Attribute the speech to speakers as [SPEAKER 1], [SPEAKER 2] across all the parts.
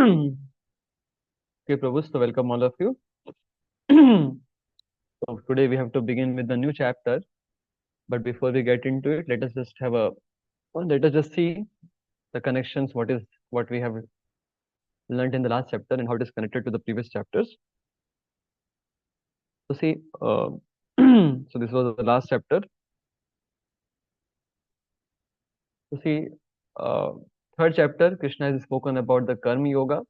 [SPEAKER 1] Okay, Prabhu, so welcome all of you. So today we have to begin with the new chapter, but before we get into it, let us just have a let us just see the connections. What we have learned in the last chapter and how it is connected to the previous chapters. So see, so this was the last chapter. So see, uh, third chapter, Krishna has spoken about the Karma Yoga,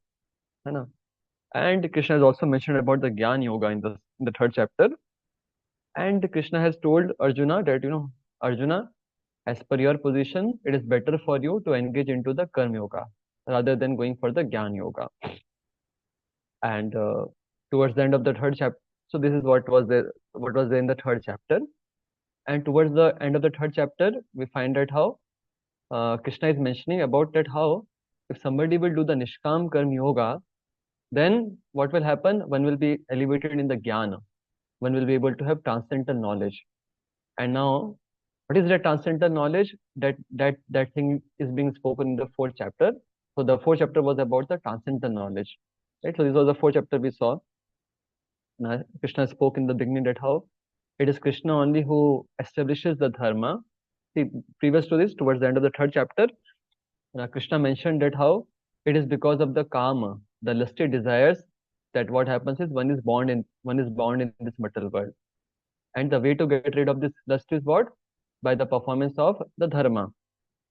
[SPEAKER 1] है ना? And Krishna has also mentioned about the Gyan Yoga in the third chapter. And Krishna has told Arjuna that Arjuna, as per your position, it is better for you to engage into the Karma Yoga rather than going for the Gyan Yoga. And towards the end of the third chapter, so this is what was there in the third chapter. And towards the end of the third chapter, we find out how Krishna is mentioning about that how if somebody will do the Nishkam Karma Yoga, then what will happen? One will be elevated in the Jnana. One will be able to have transcendental knowledge. And now, what is that transcendental knowledge? That thing is being spoken in the fourth chapter. So the fourth chapter was about the transcendental knowledge, right? So this was the fourth chapter we saw. Now, Krishna spoke in the beginning that how it is Krishna only who establishes the dharma. See, previous to this, towards the end of the third chapter, Krishna mentioned that how it is because of the kama, the lusty desires, that what happens is one is born in this material world. And the way to get rid of this lust is what? By the performance of the dharma.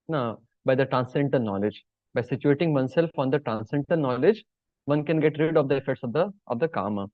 [SPEAKER 1] No, by the transcendental knowledge. By situating oneself on the transcendental knowledge, one can get rid of the effects of the karma.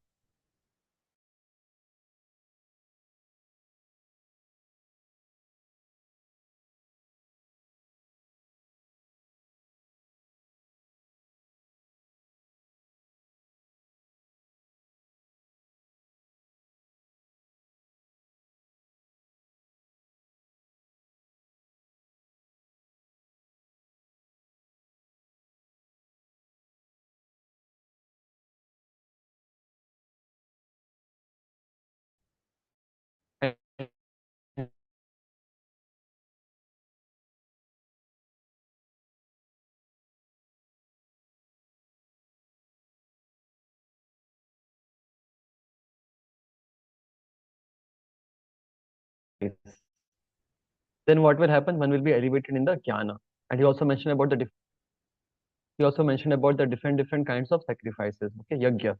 [SPEAKER 1] And then what will happen? One will be elevated in the jnana. And he also mentioned about the different kinds of sacrifices. Okay, yajna.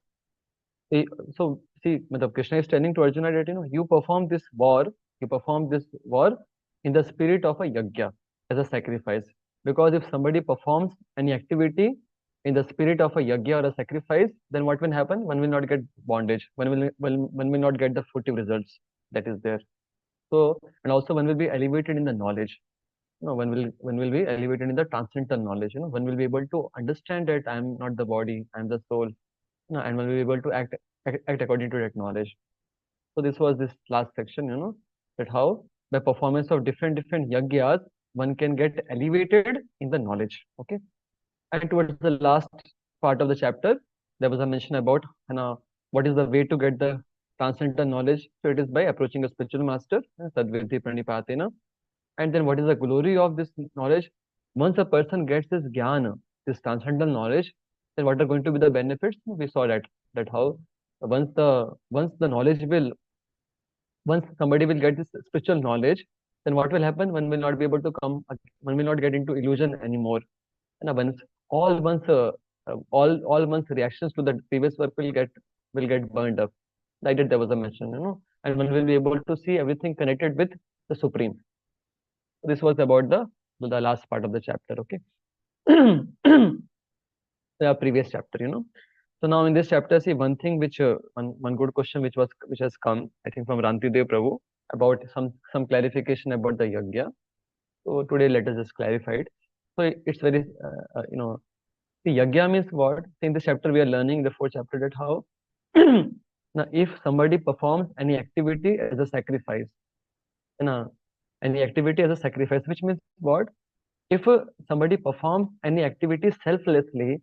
[SPEAKER 1] See, so see, Matlab, Krishna is telling to Arjuna that you perform this war in the spirit of a yajna as a sacrifice. Because if somebody performs any activity in the spirit of a yajna or a sacrifice, then what will happen? One will not get bondage. One will not get the fruitive results that is there. So, and also one will be elevated in the knowledge. One will be elevated in the transcendental knowledge. One will be able to understand that I am not the body, I am the soul. And one will be able to act according to that knowledge. So this was this last section. That how by performance of different yagyas, one can get elevated in the knowledge. Okay. And towards the last part of the chapter, there was a mention about what is the way to get the transcendental knowledge. So it is by approaching a spiritual master, Sadvidhi Pranipatena. And then what is the glory of this knowledge? Once a person gets this jnana, this transcendental knowledge, then what are going to be the benefits? We saw that how once the knowledge will once somebody will get this spiritual knowledge, then what will happen? One will not be able to one will not get into illusion anymore. And all one's reactions to the previous work will get burned up. Like that there was a mention. And one will be able to see everything connected with the Supreme. This was about the last part of the chapter. Okay. The previous chapter. So now in this chapter, see one thing one good question which has come, I think from Rantidev Prabhu about some clarification about the yajna. So today let us just clarify it. So it's very the yajna means what? In this chapter we are learning the fourth chapter that how now if somebody performs any activity as a sacrifice, any activity as a sacrifice, which means what? If somebody performs any activity selflessly,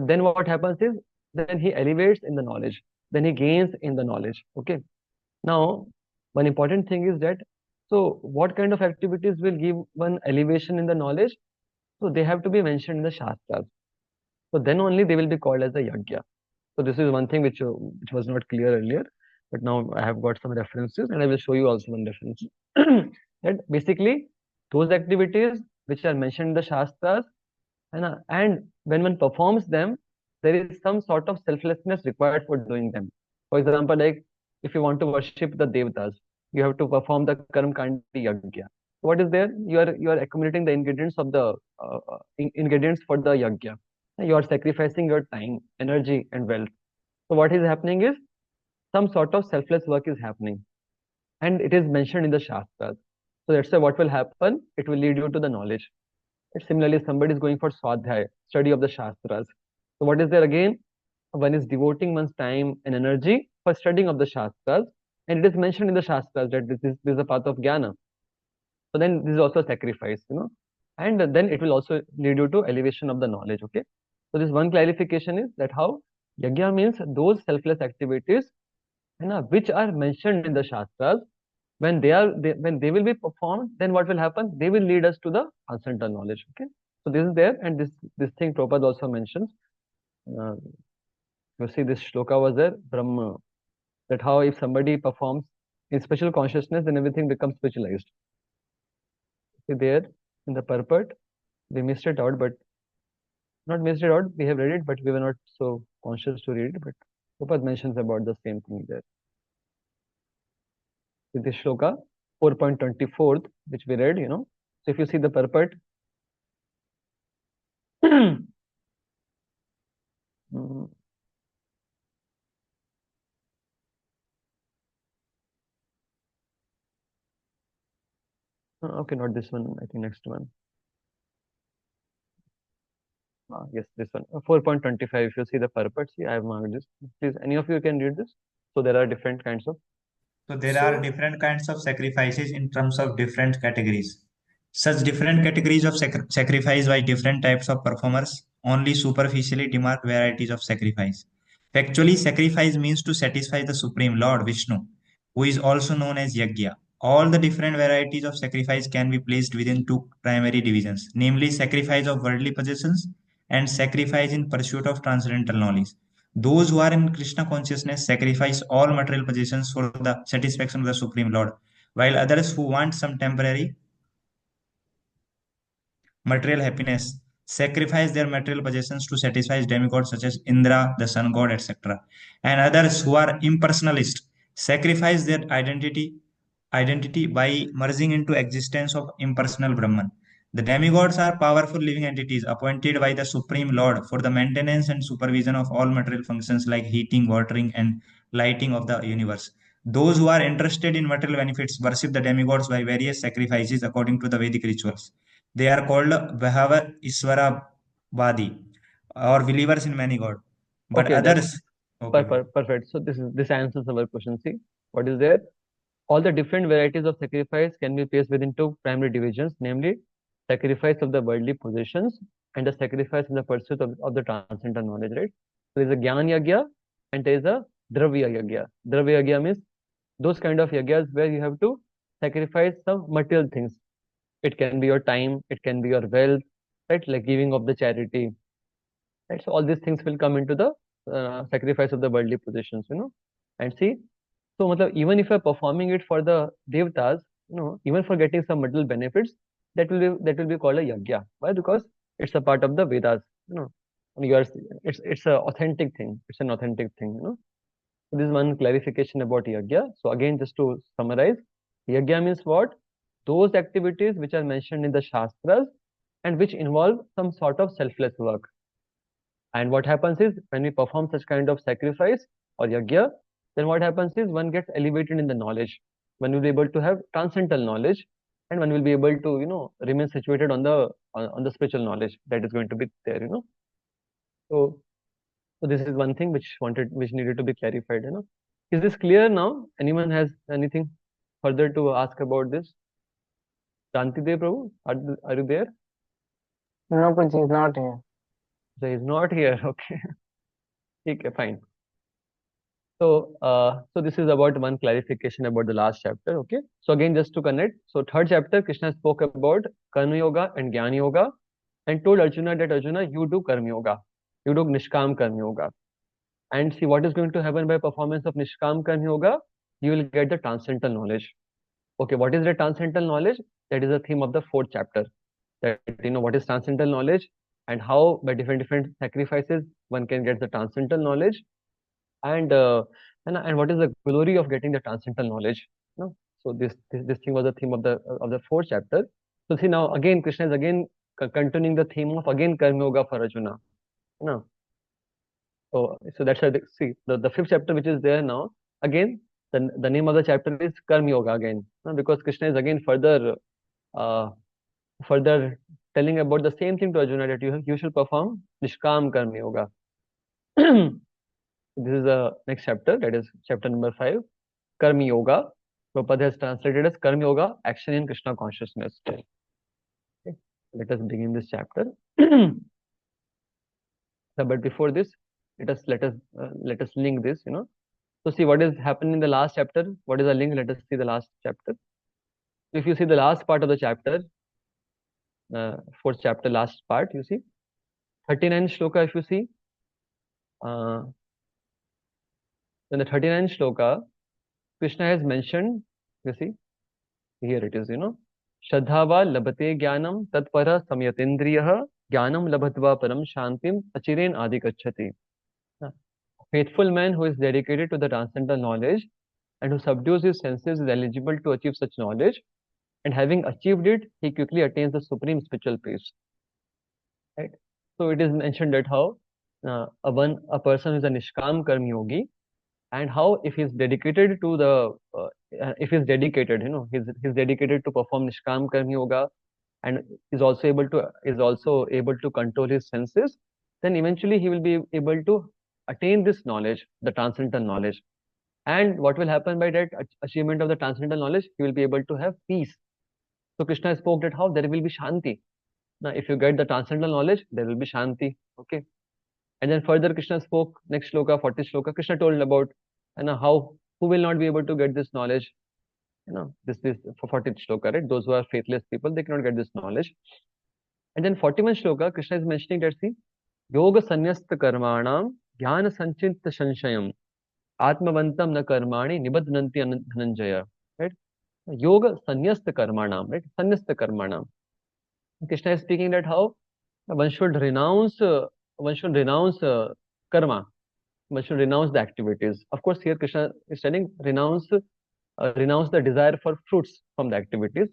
[SPEAKER 1] then what happens is then he elevates in the knowledge, then he gains in the knowledge. Okay. Now, one important thing is that so what kind of activities will give one elevation in the knowledge? So they have to be mentioned in the Shastras. So then only they will be called as a yajna. So this is one thing which was not clear earlier, but now I have got some references, and I will show you also one reference. That basically those activities which are mentioned in the Shastras, and when one performs them, there is some sort of selflessness required for doing them. For example, like if you want to worship the Devatas, you have to perform the Karm Kandi Yajna. What is there? You are accumulating the ingredients of the ingredients for the yajna. You are sacrificing your time, energy, and wealth. So what is happening is some sort of selfless work is happening, and it is mentioned in the Shastras. So that's why what will happen? It will lead you to the knowledge. And similarly, somebody is going for Swadhyay, study of the Shastras. So what is there again? One is devoting one's time and energy for studying of the Shastras, and it is mentioned in the Shastras that this is a path of jnana. So then this is also a sacrifice, and then it will also lead you to elevation of the knowledge. Okay. So this one clarification is that how yajna means those selfless activities, which are mentioned in the Shastras. When they will be performed, then what will happen? They will lead us to the transcendental knowledge. Okay. So this is there, and this thing Prabhupada also mentions. Uh, you see, this shloka was there, Brahma, that how if somebody performs in special consciousness, then everything becomes spiritualized. See there in the purport, we missed it out, but not missed it out. We have read it, but we were not so conscious to read it. But Prabhupada mentions about the same thing there. With this shloka 4.24, which we read, So if you see the purport, mm, okay, not this one. I think next one. Yes, this one. 4.25. If you see the purport, see, I have marked this. Please, any of you can read this. So there are different kinds of.
[SPEAKER 2] So there are different kinds of sacrifices in terms of different categories. Such different categories of sacrifice by different types of performers only superficially demark varieties of sacrifice. Factually, sacrifice means to satisfy the Supreme Lord Vishnu, who is also known as Yajna. All the different varieties of sacrifice can be placed within two primary divisions, namely sacrifice of worldly possessions and sacrifice in pursuit of transcendental knowledge. Those who are in Krishna consciousness sacrifice all material possessions for the satisfaction of the Supreme Lord, while others who want some temporary material happiness sacrifice their material possessions to satisfy demigods such as Indra, the sun god, etc. And others who are impersonalist sacrifice their identity by merging into existence of impersonal Brahman. The demigods are powerful living entities appointed by the Supreme Lord for the maintenance and supervision of all material functions like heating, watering, and lighting of the universe. Those who are interested in material benefits worship the demigods by various sacrifices according to the Vedic rituals. They are called Bhava Iswara Vadi or believers in many God. But
[SPEAKER 1] Okay, that's
[SPEAKER 2] others, okay, bro.
[SPEAKER 1] perfect. So this answers our question. See, what is there? All the different varieties of sacrifice can be placed within two primary divisions, namely sacrifice of the worldly possessions and the sacrifice in the pursuit of the transcendental knowledge, right? So there is a Gyan Yagya and there is a Dravya Yagya. Dravya Yagya means those kind of yagyas where you have to sacrifice some material things. It can be your time, it can be your wealth, right? Like giving of the charity, right? So all these things will come into the sacrifice of the worldly possessions. And see, so even if you're performing it for the devtas, even for getting some material benefits, that will be called a yajna. Why? Because it's a part of the Vedas. And you are it's a authentic thing. It's an authentic thing. So this is one clarification about yajna. So again, just to summarize, yajna means what? Those activities which are mentioned in the Shastras and which involve some sort of selfless work. And what happens is when we perform such kind of sacrifice or yajna, then what happens is one gets elevated in the knowledge. One will be able to have transcendental knowledge, and one will be able to, remain situated on the spiritual knowledge that is going to be there. So, so this is one thing which needed to be clarified. Is this clear now? Anyone has anything further to ask about this? Shanti Dev Prabhu, are you there?
[SPEAKER 3] No, Prince is not here.
[SPEAKER 1] So he's not here. Okay. Okay, fine. So this is about one clarification about the last chapter. Okay. So again, just to connect. So third chapter, Krishna spoke about Karma Yoga and Jnana Yoga and told Arjuna that Arjuna, you do Karma Yoga. you do Nishkam Karma Yoga. And see what is going to happen by performance of Nishkam Karma Yoga? You will get the transcendental knowledge. Okay, what is the transcendental knowledge? That is the theme of the fourth chapter. That what is transcendental knowledge and how by different sacrifices one can get the transcendental knowledge, and what is the glory of getting the transcendental knowledge. So this thing was the theme of the fourth chapter. So see now again Krishna is again continuing the theme of again Karma Yoga for Arjuna. No. So that's why see the fifth chapter which is there now, again the name of the chapter is Karma Yoga again, because Krishna is again uh, further telling about the same thing to Arjuna, that you should perform Nishkam Karma Yoga. This is the next chapter, that is chapter number 5, Karma Yoga. Prabhupada has translated as Karma Yoga, action in Krishna consciousness. Okay. Let us begin this chapter. But before this, let us link this. So see what is happening in the last chapter. What is the link? Let us see the last chapter. If you see the last part of the chapter, fourth chapter, last part, you see 39 shloka. If you see, in the 39 shloka, Krishna has mentioned. You see, here it is. Shraddhava labhate jnanam tatpara samyatendriyah jnanam labhatva param shantim achiren adikachati. Faithful man who is dedicated to the transcendental knowledge and who subdues his senses is eligible to achieve such knowledge, and having achieved it, he quickly attains the supreme spiritual peace. Right? So it is mentioned that how a person who is a Nishkam Karma Yogi, and how if he's dedicated to if he's dedicated, he's dedicated to perform Nishkam Karma Yoga, and is also able to control his senses, then eventually he will be able to attain this knowledge, the transcendental knowledge. And what will happen by that achievement of the transcendental knowledge? He will be able to have peace. So Krishna spoke that how there will be Shanti. Now, if you get the transcendental knowledge, there will be Shanti. Okay. And then further Krishna spoke, next shloka, 40th shloka, Krishna told about how who will not be able to get this knowledge. This for 40th shloka, right? Those who are faithless people, they cannot get this knowledge. And then 41st shloka, Krishna is mentioning that see, Yoga Sanyasta Karmanam Jnana Sanchita Sanshayam Atmavantam na Karmani Nibadnanti Dhananjaya. Right? Yoga Sanyasta Karmanam, right? Sanyasta Karmanam. Krishna is speaking that how one should renounce karma. One should renounce the activities. Of course, here Krishna is telling renounce the desire for fruits from the activities.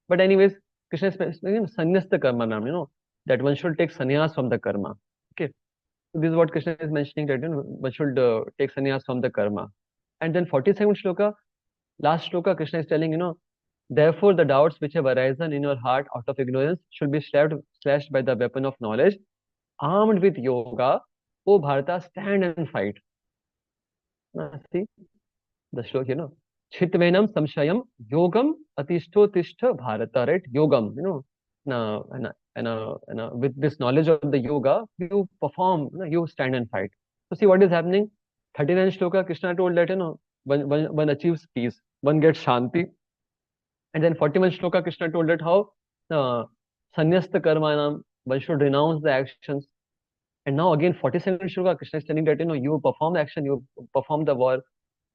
[SPEAKER 1] But anyways, Krishna is speaking sanyasta karma nam, that one should take sannyas from the karma. Okay, so this is what Krishna is mentioning, that one should take sannyas from the karma. And then 42nd shloka, last shloka, Krishna is telling, therefore the doubts which have arisen in your heart out of ignorance should be slashed by the weapon of knowledge. Armed with yoga, O Bharata, stand and fight. See the shloka, Chitvenam samshayam yogam atishto bharata, right? Yogam, with this knowledge of the yoga, you perform, you stand and fight. So see what is happening. 39 shloka, Krishna told that, one achieves peace, one gets shanti. And then 41 shloka, Krishna told that how sanyasta karmanam, one should renounce the actions. And now again, 42nd shloka, Krishna is telling that, you perform the action, you perform the war.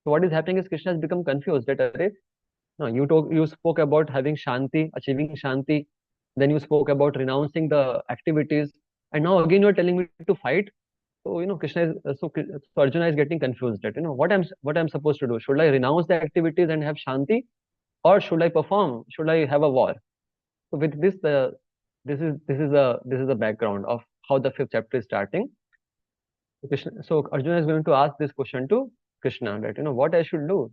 [SPEAKER 1] So what is happening is Krishna has become confused that, no, you spoke about having shanti, achieving shanti. Then you spoke about renouncing the activities. And now again, you are telling me to fight. So, Krishna is, so Arjuna is getting confused that, what I'm supposed to do. Should I renounce the activities and have shanti? Or should I perform? Should I have a war? So with this, this is the background of how the fifth chapter is starting. So Arjuna is going to ask this question to Krishna, that what I should do.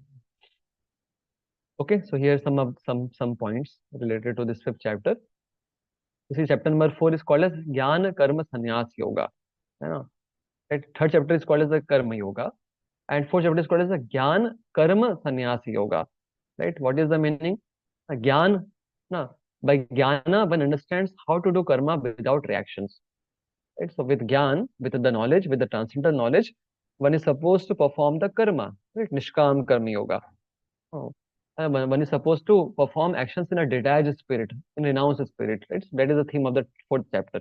[SPEAKER 1] Okay, so here are some points related to this fifth chapter. You see, chapter number 4 is called as Jnana Karma Sannyas Yoga. Right? Third chapter is called as the Karma Yoga, and fourth chapter is called as the Jnana Karma Sannyas Yoga. Right? What is the meaning? Jnana. By Jnana, one understands how to do karma without reactions. Right? So with Jnana, with the knowledge, with the transcendental knowledge, one is supposed to perform the karma. Right? Nishkam Karma Yoga. Oh. One is supposed to perform actions in a detached spirit, in renounced spirit. Right? So that is the theme of the fourth chapter.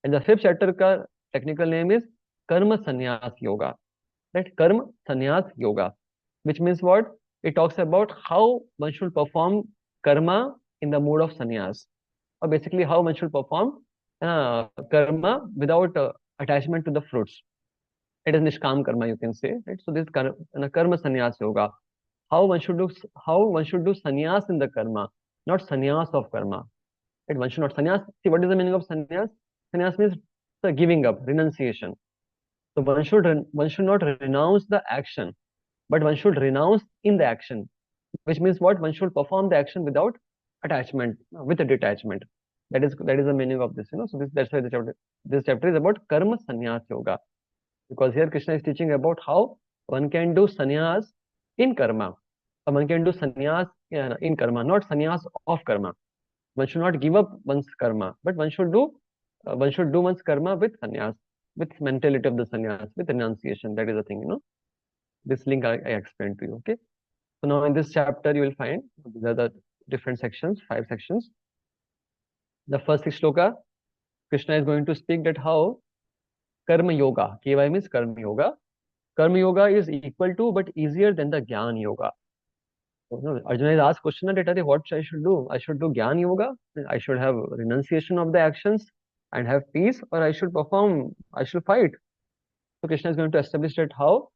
[SPEAKER 1] And the fifth chapter, technical name is Karma Sannyas Yoga. Right? Karma Sannyas Yoga, which means what? It talks about how one should perform karma in the mode of sannyas, or basically how one should perform karma without attachment to the fruits. It is nishkam karma, you can say, right? So this karma sannyas yoga, how one should do how one should do sannyas in the karma, not sannyas of karma. Right? One should not sannyas. See, what is the meaning of sannyas? Sannyas means the giving up, renunciation. So one should not renounce the action, but one should renounce in the action, which means what? One should perform the action without attachment, with a detachment. That is the meaning of this. So that's why this chapter is about karma sannyas yoga, because here Krishna is teaching about how one can do sannyas in karma, or one can do sannyas in karma, not sannyas of karma. One should not give up one's karma, but one should do one's karma with sannyas, with mentality of the sannyas, with renunciation. That is the thing. This link I explained to you. Okay. So now in this chapter you will find these are the different sections, 5 sections. The first shloka, Krishna is going to speak that how karma yoga, KY means karma yoga. Karma yoga is equal to but easier than the Gyan yoga. So, Arjuna is asked question that what I should do? I should do Gyan yoga. I should have renunciation of the actions and have peace, or I should fight. So Krishna is going to establish that how,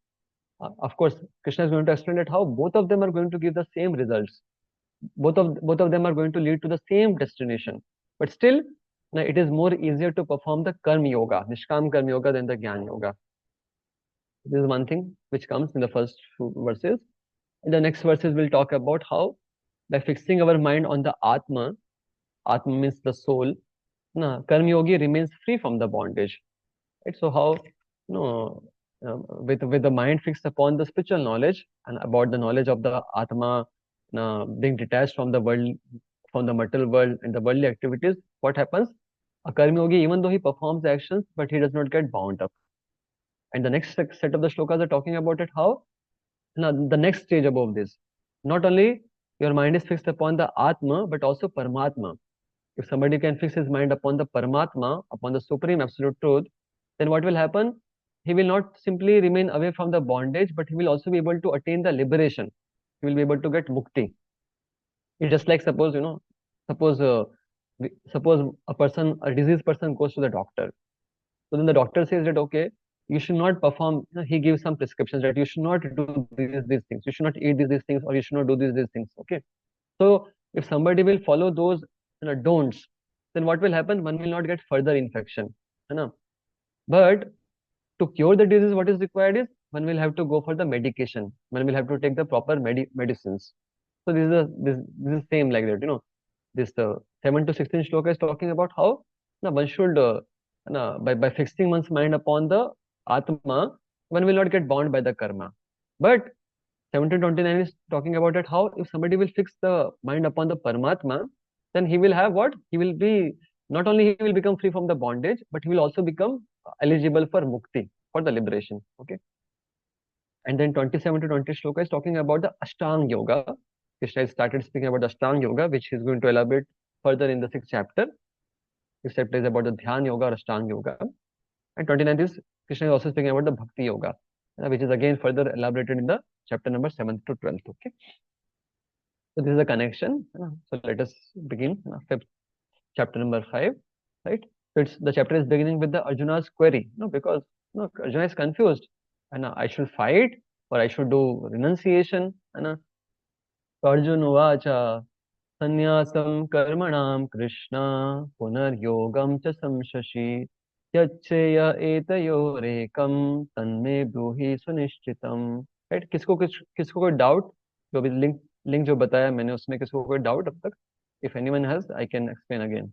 [SPEAKER 1] of course, Krishna is going to explain that how both of them are going to give the same results. Both of them are going to lead to the same destination, but still it is more easier to perform the karma yoga, nishkam karma yoga, than the gyan yoga. This is one thing which comes in the first few verses. In the next verses we'll talk about how by fixing our mind on the atma means the soul, karma yogi remains free from the bondage, right? So how, you know with the mind fixed upon the spiritual knowledge and about the knowledge of the atma, being detached from the world, from the material world and the worldly activities, what happens? A karma yogi, even though he performs actions, but he does not get bound up. And the next set of the shlokas are talking about it how, now the next stage above this, not only your mind is fixed upon the atma, but also paramatma. If somebody can fix his mind upon the paramatma, upon the supreme absolute truth, then what will happen? He will not simply remain away from the bondage, but he will also be able to attain the liberation. He will be able to get mukti. It's just like suppose suppose a diseased person goes to the doctor. So then the doctor says that okay, you should not perform. He gives some prescriptions that you should not do these things. You should not eat these things, or you should not do these things. Okay. So if somebody will follow those don'ts, then what will happen? One will not get further infection. But to cure the disease, what is required is one will have to go for the medication. One will have to take the proper medicines. So this is same like that. This 7 to 16 shloka is talking about how one should by fixing one's mind upon the atma, one will not get bound by the karma. But 1729 is talking about it how if somebody will fix the mind upon the Paramatma, then he will have what? He will be, not only he will become free from the bondage, but he will also become eligible for mukti, for the liberation. Okay. And then 27 to 20 shloka is talking about the Ashtang Yoga. Krishna has started speaking about the Ashtang Yoga, which he is going to elaborate further in the 6th chapter. This chapter is about the Dhyan Yoga or Ashtang Yoga. And 29th is Krishna is also speaking about the Bhakti Yoga, which is again further elaborated in the chapter number 7th to 12th. Okay. So this is a connection. So let us begin. Fifth chapter number 5, right? So the chapter is beginning with the Arjuna's query. Because Arjuna is confused. And I should fight or I should do renunciation. And Arjuna vacha sannyasam karmanam krishna punar yogam cha samshashi yachya etayorekam tanme bruhi sunishchitam. Right? किसको कोई doubt? जो भी link जो बताया मैंने उसमें किसको कोई डाउट अब तक? If anyone has, I can explain again.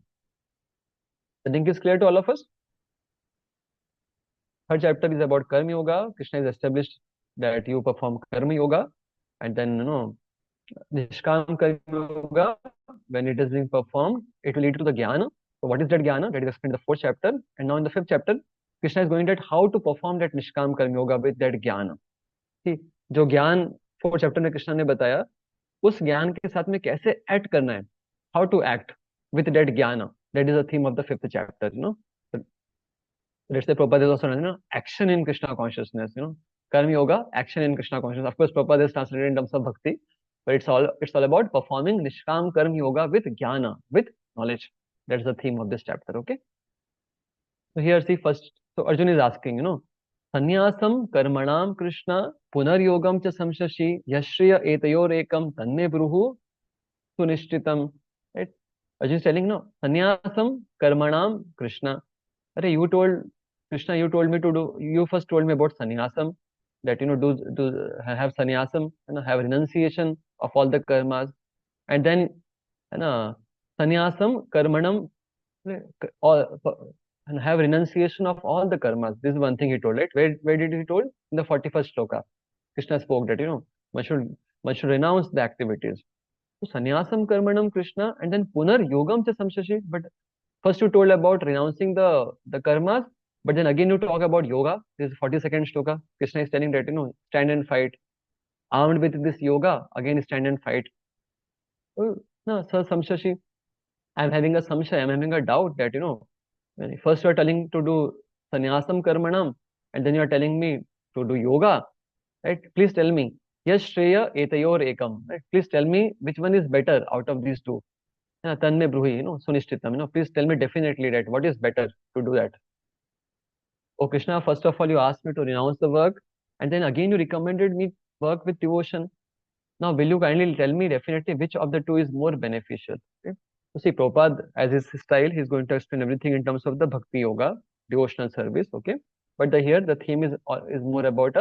[SPEAKER 1] The link is clear to all of us. Third chapter is about karma yoga. Krishna has established that you perform karma yoga, and then nishkam karma yoga, when it is being performed, it will lead to the jnana. So what is that jnana? That is explained in the 4th chapter. And now in the 5th chapter, Krishna is going at how to perform that nishkam karma yoga with that jnana. See, जो ज्ञान 4th chapter में कृष्णा ने बताया, उस ज्ञान के साथ में कैसे एक्ट करना है, how to act with that jnana. That is the theme of the 5th chapter. Let's say Prabhupada is also action in Krishna consciousness, Karma Yoga, action in Krishna consciousness. Of course, Prabhupada is translated in terms of bhakti, but it's all about performing Nishkam Karma Yoga with jnana, with knowledge. That's the theme of this chapter, okay? So here, see first, so Arjun is asking, Sanyasam karmanam Krishna punaryogam cha samshashi yashriya etayor ekam tanne bruhu sunishchitam. Right? Arjun is telling, no, Sanyasam karmanam Krishna. Arey, you told Krishna, you first told me about sannyasam, that do have sannyasam, have renunciation of all the karmas, and then sannyasam karmanam, all and have renunciation of all the karmas. This is one thing he told, right? Where did he told? In the 41st shloka, Krishna spoke that one should renounce the activities. So sannyasam karmanam Krishna, and then punar yogam cha samshashi. But first you told about renouncing the karmas, but then again you talk about yoga. This is 42nd shloka. Krishna is telling that stand and fight. Armed with this yoga, again stand and fight. Oh, no, sir, samshashi. I'm having a samshay. I'm having a doubt that first you are telling to do sannyasam karmanam, and then you are telling me to do yoga. Right? Please tell me. Yes, Shreya etayor ekam. Right? Please tell me which one is better out of these two. Tanme bruhi, sunishchitam. Please tell me definitely that what is better to do that. Oh Krishna, first of all, you asked me to renounce the work, and then again you recommended me work with devotion. Now, will you kindly tell me definitely which of the two is more beneficial? Okay? So, see, Prabhupada, as his style, he's going to explain everything in terms of the bhakti yoga, devotional service. Okay, but here the theme is more about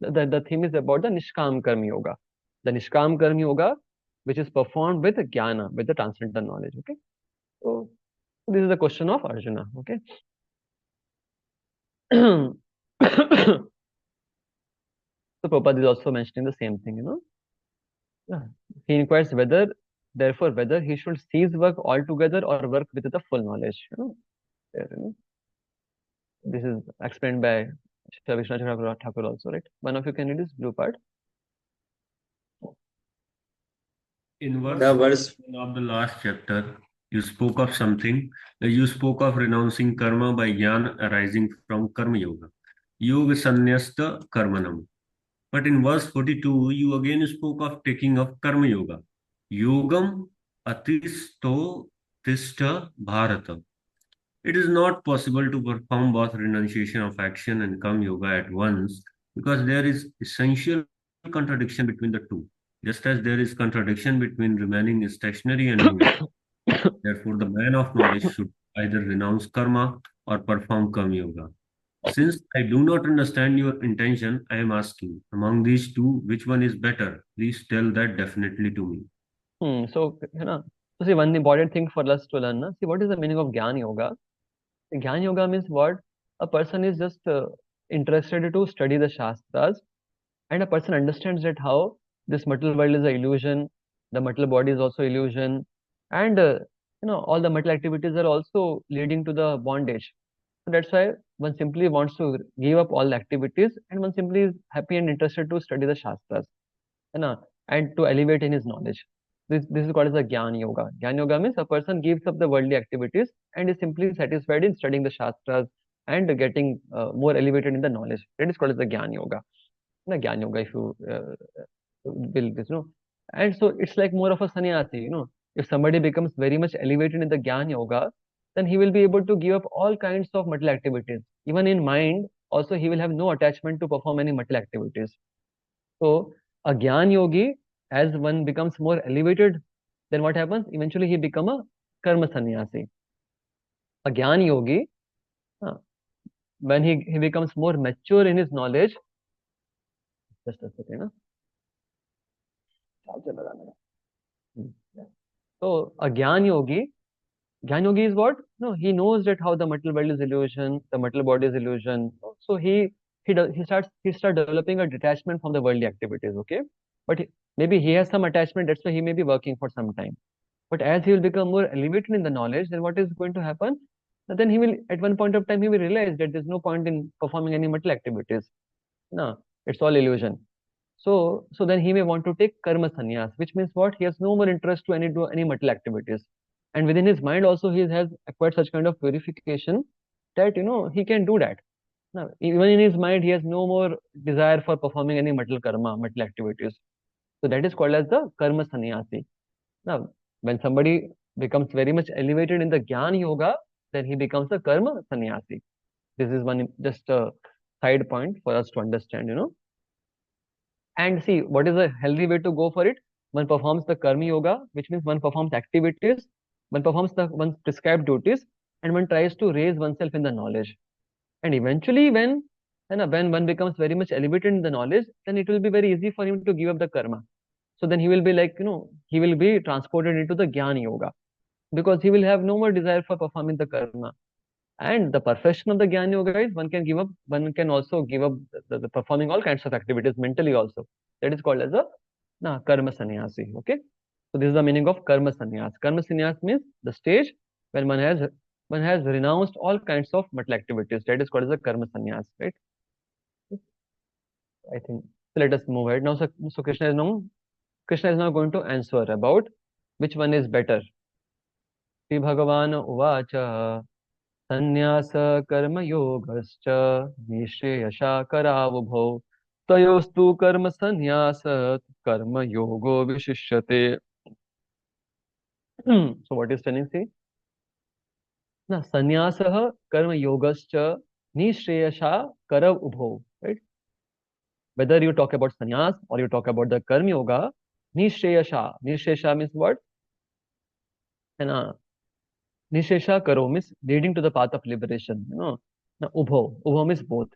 [SPEAKER 1] the theme is about the Nishkam Karma Yoga, the Nishkam Karma Yoga, which is performed with jnana, with the transcendental knowledge. Okay, so this is the question of Arjuna. Okay. So Prabhupada is also mentioning the same thing. Yeah. He inquires therefore, whether he should cease work altogether or work with the full knowledge. There, this is explained by Shri Vishwanath Thakur also, right? One of you can read this blue part.
[SPEAKER 4] In verse of the last chapter, you spoke of something. You spoke of renouncing karma by jnana arising from karma yoga. Yoga sannyasta karmanam. But in verse 42, you again spoke of taking of karma yoga. Yogam atisto tista bharata. It is not possible to perform both renunciation of action and karma yoga at once because there is essential contradiction between the two, just as there is contradiction between remaining stationary and moving. Therefore, the man of knowledge should either renounce karma or perform karma yoga. Since I do not understand your intention, I am asking, among these two, which one is better? Please tell that definitely to me.
[SPEAKER 1] So see, one important thing for us to learn. See, what is the meaning of Jnana Yoga? Jnana Yoga means what? A person is just interested to study the Shastras, and a person understands that how this material world is an illusion, the material body is also illusion, and all the material activities are also leading to the bondage. So that's why one simply wants to give up all the activities, and one simply is happy and interested to study the Shastras, and to elevate in his knowledge. This is called as a Gyan Yoga. Gyan Yoga means a person gives up the worldly activities and is simply satisfied in studying the Shastras and getting more elevated in the knowledge. That is called as the Gyan Yoga. Gyan Yoga, if you will this, and so it's like more of a sannyasi. If somebody becomes very much elevated in the Gyan Yoga, then he will be able to give up all kinds of material activities. Even in mind, also he will have no attachment to perform any material activities. So a Gyan Yogi, as one becomes more elevated, then what happens? Eventually he become a Karma Sannyasi. A Gyan Yogi, when he becomes more mature in his knowledge, just a second. So a Gyan Yogi is what? No, he knows that how the material world is illusion, the material body is illusion. So he starts developing a detachment from the worldly activities. Okay, but maybe he has some attachment. That's why he may be working for some time. But as he will become more elevated in the knowledge, then what is going to happen? Then he will, at one point of time, he will realize that there's no point in performing any material activities. No, it's all illusion. So then he may want to take karma sannyas, which means what? He has no more interest to do any material activities. And within his mind also he has acquired such kind of purification that he can do that. Now, even in his mind, he has no more desire for performing any material karma, material activities. So that is called as the karma sannyasi. Now, when somebody becomes very much elevated in the Gyan Yoga, then he becomes a karma sannyasi. This is one just a side point for us to understand. And see, what is a healthy way to go for it? One performs the karma yoga, which means one performs activities, one performs the one's prescribed duties, and one tries to raise oneself in the knowledge. And eventually, when one becomes very much elevated in the knowledge, then it will be very easy for him to give up the karma. So then he will be like, he will be transported into the Gyan Yoga because he will have no more desire for performing the karma. And the perfection of the Gyan Yoga is one can also give up the performing all kinds of activities mentally also. That is called as a karma sannyasi. Okay. So this is the meaning of karma sannyas. Karma sannyas means the stage when one has renounced all kinds of material activities. That is called as a karma sannyas, right? I think. So let us move ahead now. So Krishna is now going to answer about which one is better. Sri Bhagavan Uvacha Sannyasa Karma Yogascha Nishayasha Karavubho Tayostu Karma Sannyasat Karma Yogo Vishishyate. So what is telling? See? Na sannyasah karma yogascha nishreyasha karav ubho. Right? Whether you talk about sannyas or you talk about the karma yoga, nishreyasha. Nishreyasha means what? And Nishesha Karo means leading to the path of liberation. Now, Ubho means both.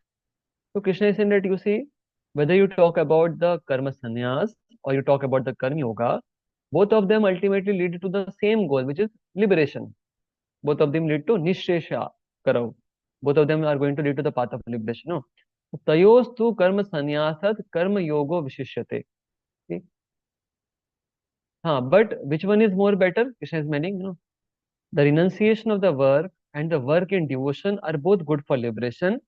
[SPEAKER 1] So Krishna is saying that you see, whether you talk about the karma sannyas or you talk about the karma yoga, both of them ultimately lead to the same goal, which is liberation. Both of them lead to Nishesha Karo. Both of them are going to lead to the path of liberation. No? Tayos tu karma sannyasat karma yogo vishishyate. See? But which one is more better? Krishna is meaning, the renunciation of the work and the work in devotion are both good for liberation,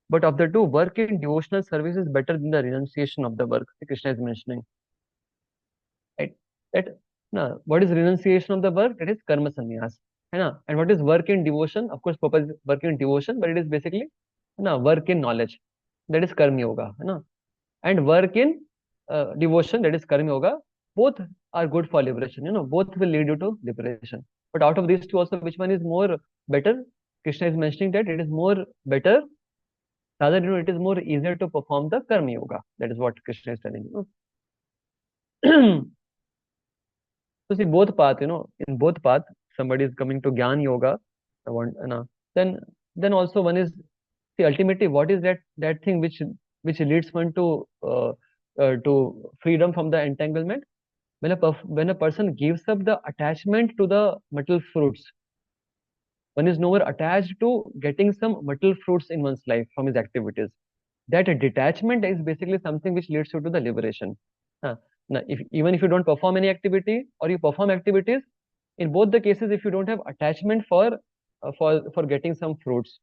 [SPEAKER 1] but of the two, work in devotional service is better than the renunciation of the work. Krishna is mentioning. Right? That what is renunciation of the work? That is karma sannyas. And what is work in devotion? Of course, purpose is work in devotion, but it is basically work in knowledge. That is karma yoga. And work in devotion, that is karma yoga, both are good for liberation. Both will lead you to liberation. But out of these two also, which one is more better? Krishna is mentioning that it is more better, rather it is more easier to perform the karma yoga. That is what Krishna is telling you. So see, both path, in both path, somebody is coming to Gyan Yoga, then also one is, see, ultimately, what is that thing which leads one to freedom from the entanglement? When a person gives up the attachment to the material fruits, one is no more attached to getting some material fruits in one's life from his activities. That detachment is basically something which leads you to the liberation. Uh, Now, even if you don't perform any activity or you perform activities, in both the cases, if you don't have attachment for getting some fruits,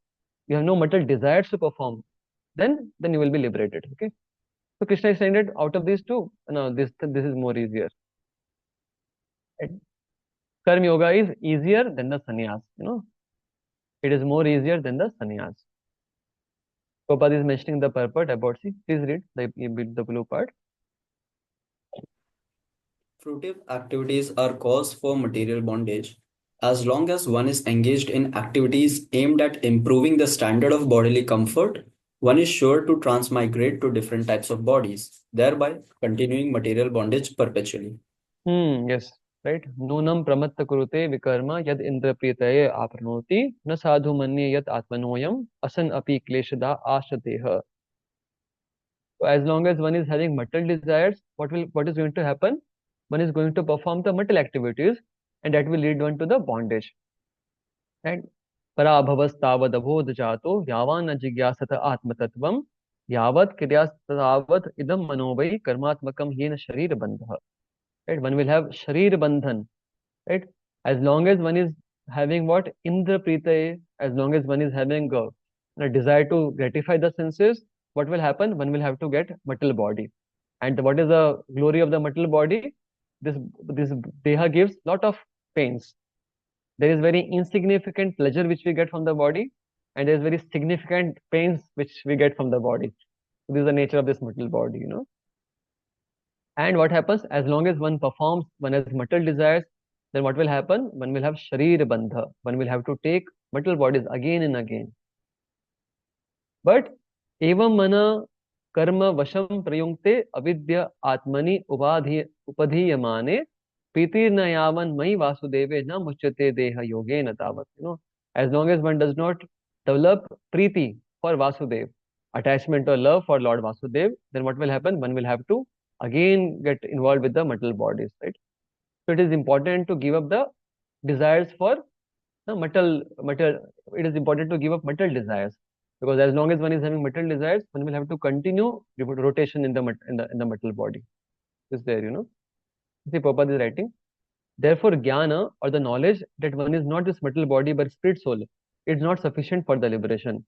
[SPEAKER 1] you have no material desires to perform, then you will be liberated. Okay. So Krishna is saying that out of these two, this is more easier. Right? Karma yoga is easier than the sannyas. It is more easier than the sannyas. Prabhupada is mentioning the purport about, see, please read the blue part.
[SPEAKER 5] Fruitive activities are cause for material bondage. As long as one is engaged in activities aimed at improving the standard of bodily comfort, one is sure to transmigrate to different types of bodies, thereby continuing material bondage perpetually.
[SPEAKER 1] Yes, right. Nunam pramatta kurute vikarma yad indra pritaye apranoti na sadhu manye yat atmanoyam asan api kleshada ashateha. So as long as one is having material desires, what is going to happen? One is going to perform the material activities, and that will lead one to the bondage. Right? Parabhavastavad abodh jato yavan jigyasata atmatattvam yavat kriyastavat idam manovai karmatmakam yena sharir bandha. Right? One will have sharir bandhan. Right? As long as one is having what? Indra pritaye, as long as one is having a desire to gratify the senses, what will happen? One will have to get material body. And what is the glory of the material body? This deha gives lot of pains. There is very insignificant pleasure which we get from the body, and there's very significant pains which we get from the body. So this is the nature of this material body, And what happens as long as one performs, one has material desires, then what will happen? One will have sharir bandha. One will have to take material bodies again and again. But evam mana karma vasham prayunkte avidya atmani upadhiyamane pritir nayavan mai vasudeve na muchyate deha yogena tavat. As long as one does not develop preeti for Vasudev, attachment or love for Lord Vasudev, then what will happen? One will have to again get involved with the material bodies, right? So it is important to give up the desires for material. It is important to give up material desires, because as long as one is having material desires, one will have to continue rotation in the material body. Is there, See, Prabhupada is writing. Therefore, jnana, or the knowledge that one is not this material body but spirit soul, is not sufficient for the liberation.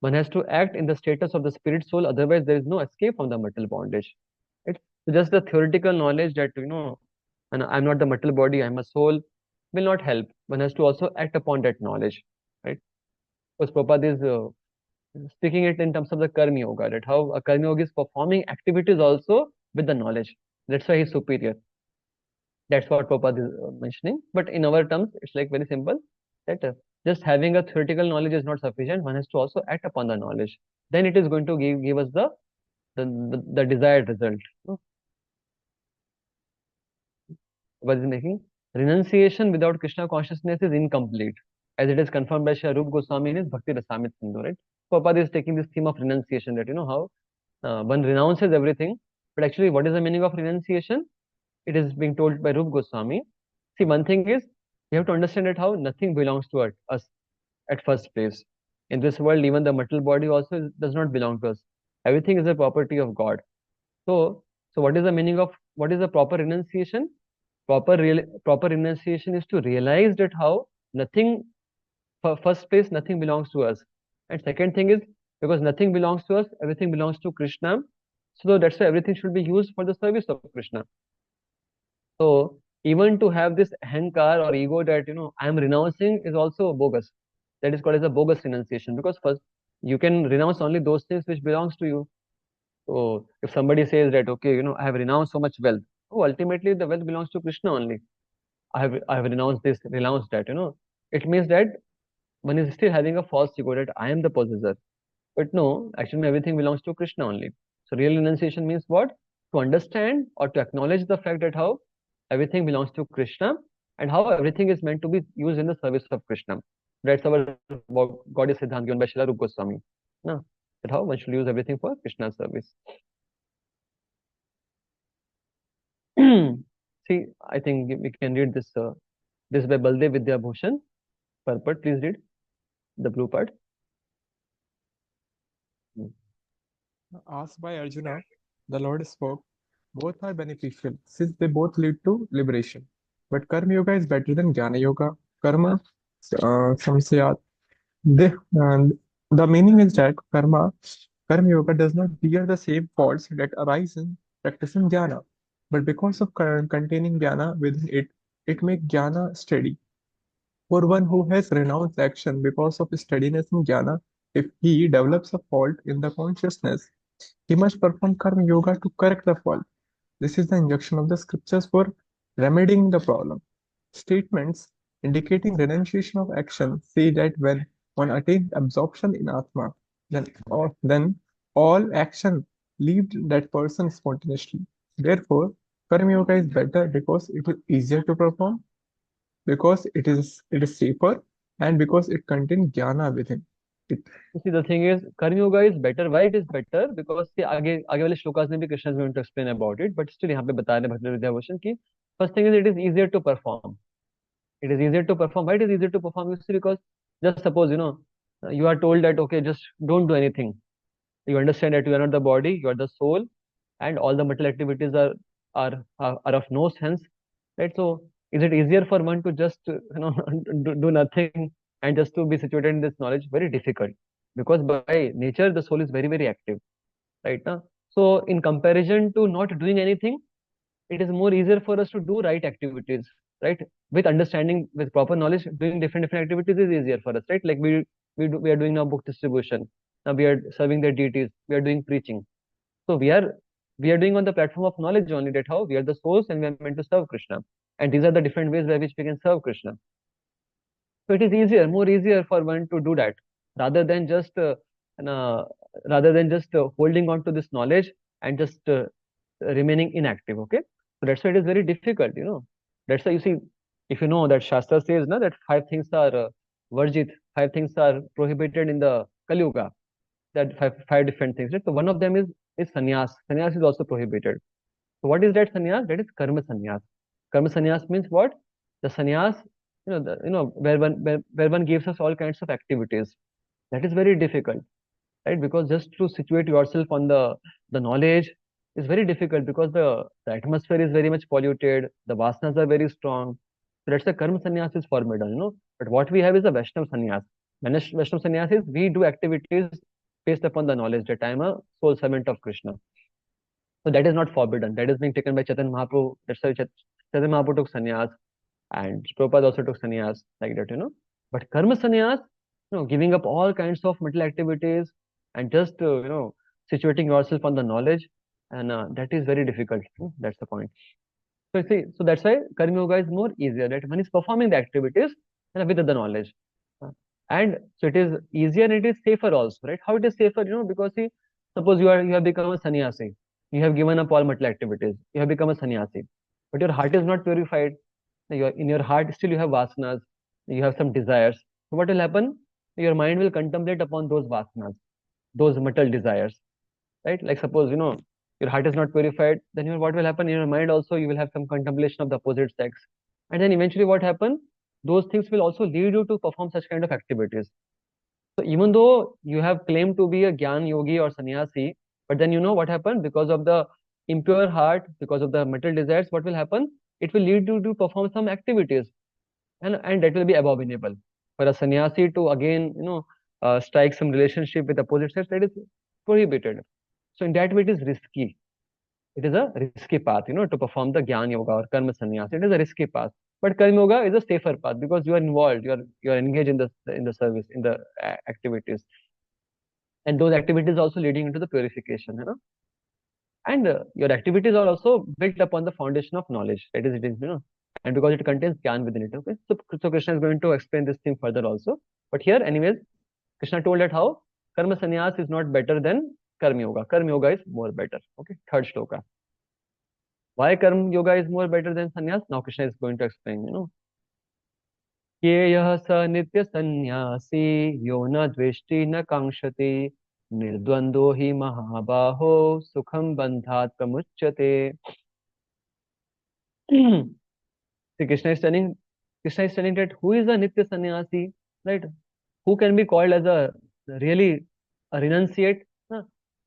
[SPEAKER 1] One has to act in the status of the spirit soul, otherwise there is no escape from the material bondage. Right? So just the theoretical knowledge that and I'm not the material body, I'm a soul, will not help. One has to also act upon that knowledge. Right? Because Prabhupada is speaking it in terms of the karma yoga, that how a karma yoga is performing activities also with the knowledge. That's why he's superior. That's what Prabhupada is mentioning. But in our terms, it's like very simple that just having a theoretical knowledge is not sufficient. One has to also act upon the knowledge. Then it is going to give us the desired result. What is making renunciation without Krishna consciousness is incomplete, as it is confirmed by Shri Rupa Goswami in his Bhakti Rasamrita Sindhu. Right? Prabhupada is taking this theme of renunciation, that how one renounces everything, but actually, what is the meaning of renunciation? It is being told by Rupa Goswami. See, one thing is, you have to understand that how nothing belongs to us at first place. In this world, even the material body also does not belong to us. Everything is a property of God. So what is the meaning of, what is the proper renunciation? Proper renunciation is to realize that how nothing, first place, nothing belongs to us. And second thing is, because nothing belongs to us, everything belongs to Krishna. So that's why everything should be used for the service of Krishna. So even to have this ahankar or ego that I am renouncing is also bogus. That is called as a bogus renunciation, because first you can renounce only those things which belongs to you. So if somebody says that okay, I have renounced so much wealth, ultimately the wealth belongs to Krishna only. I have renounced this, renounced that. It means that one is still having a false ego that I am the possessor. But no, actually everything belongs to Krishna only. So real renunciation means what? To understand or to acknowledge the fact that how everything belongs to Krishna and how everything is meant to be used in the service of Krishna. That's our Goddess Siddhanta given by Srila Rupa Goswami. No, that how one should use everything for Krishna's service. See, I think we can read this by Baldev Vidya Bhushan. Purport, please read the blue part.
[SPEAKER 6] Asked by Arjuna, the Lord spoke, both are beneficial since they both lead to liberation. But Karma Yoga is better than Jnana Yoga. Karma samsayat. And the meaning is that Karma Yoga does not bear the same faults that arise in practicing Jnana. But because of containing Jnana within it, it makes Jnana steady. For one who has renounced action because of steadiness in jnana, if he develops a fault in the consciousness, he must perform karma yoga to correct the fault. This is the injunction of the scriptures for remedying the problem. Statements indicating renunciation of action say that when one attains absorption in Atma, then all action leaves that person spontaneously. Therefore, karma yoga is better because it is easier to perform, because it is safer, and because it contains jnana within it.
[SPEAKER 1] See, the thing is, Karma Yoga is better. Why it is better? Because see, आगे वाले श्लोकास में भी Krishna is going to explain about it, but still यहाँ पे बता रहे हैं भक्ति विद्या भूषण की first thing is it is easier to perform. It is easier to perform. Why it is easier to perform? You see, because just suppose you are told that okay, just don't do anything. You understand that you are not the body, you are the soul, and all the material activities are of no sense, right? So is it easier for one to just do nothing and just to be situated in this knowledge? Very difficult, because by nature the soul is very very active, right now. So in comparison to not doing anything, it is more easier for us to do right activities, right? With understanding, with proper knowledge, doing different activities is easier for us, right? Like We are doing now book distribution. Now we are serving the deities. We are doing preaching. So we are doing on the platform of knowledge only, that how we are the source and we are meant to serve Krishna. And these are the different ways by which we can serve Krishna. So it is easier, more easier for one to do that rather than just and, uh, holding on to this knowledge and just remaining inactive. Okay, so that's why it is very difficult. That's why you see, if you know that Shastra says na, that five things are varjit, five things are prohibited in the Kali Yuga. That five different things. Right? So one of them is sannyas. Sannyas is also prohibited. So what is that sannyas? That is karma sannyas. Karma sannyas means what? The sannyas, where one gives us all kinds of activities. That is very difficult, right? Because just to situate yourself on the knowledge is very difficult because the atmosphere is very much polluted. The vasanas are very strong. So that's the karma sannyas is forbidden. But what we have is a Vaishnava sannyas. Vaishnava sannyas is we do activities based upon the knowledge that I am a soul servant of Krishna. So that is not forbidden. That is being taken by Chaitanya Mahaprabhu. That's why Chaitanya Mahaprabhu took sannyas, and Prabhupada also took sannyas like that. But karma sannyas, giving up all kinds of mental activities and just situating yourself on the knowledge, and that is very difficult. That's the point. So you see, so that's why karma yoga is more easier. That one is performing the activities and with the knowledge. Uh, and so it is easier and it is safer also, right? How it is safer? Because see, suppose you have become a sannyasi, you have given up all material activities, you have become a sannyasi, but your heart is not purified. In your heart still you have vasanas, you have some desires. So what will happen? Your mind will contemplate upon those vasanas, those material desires, right? Like suppose your heart is not purified, then what will happen in your mind also? You will have some contemplation of the opposite sex, and then eventually what happen? Those things will also lead you to perform such kind of activities. So even though you have claimed to be a Gyan Yogi or sannyasi, but then what happened? Because of the impure heart, because of the material desires, what will happen? It will lead you to perform some activities, and that will be abominable. For a sannyasi to again, strike some relationship with opposite sex, that is prohibited. So in that way, it is risky. It is a risky path, to perform the Gyan Yoga or Karma Sannyas. It is a risky path. But Karma Yoga is a safer path because you are involved, you are engaged in the service, in the activities, and those activities also leading into the purification. And your activities are also built upon the foundation of knowledge. That is, and because it contains Gyan within it. Okay, so Krishna is going to explain this thing further also. But here, anyways, Krishna told that how Karma Sannyas is not better than Karma Yoga. Karma Yoga is more better. Okay, third shloka. Why Karma Yoga is more better than sannyas? Now Krishna is going to explain. Yeh sa nitya sannyasi yo na dveshti na kankshati nirdvando hi mahabaho sukham bandhat pramuchyate. See, Krishna is telling that who is a nitya sannyasi, right? Who can be called as a really a renunciate?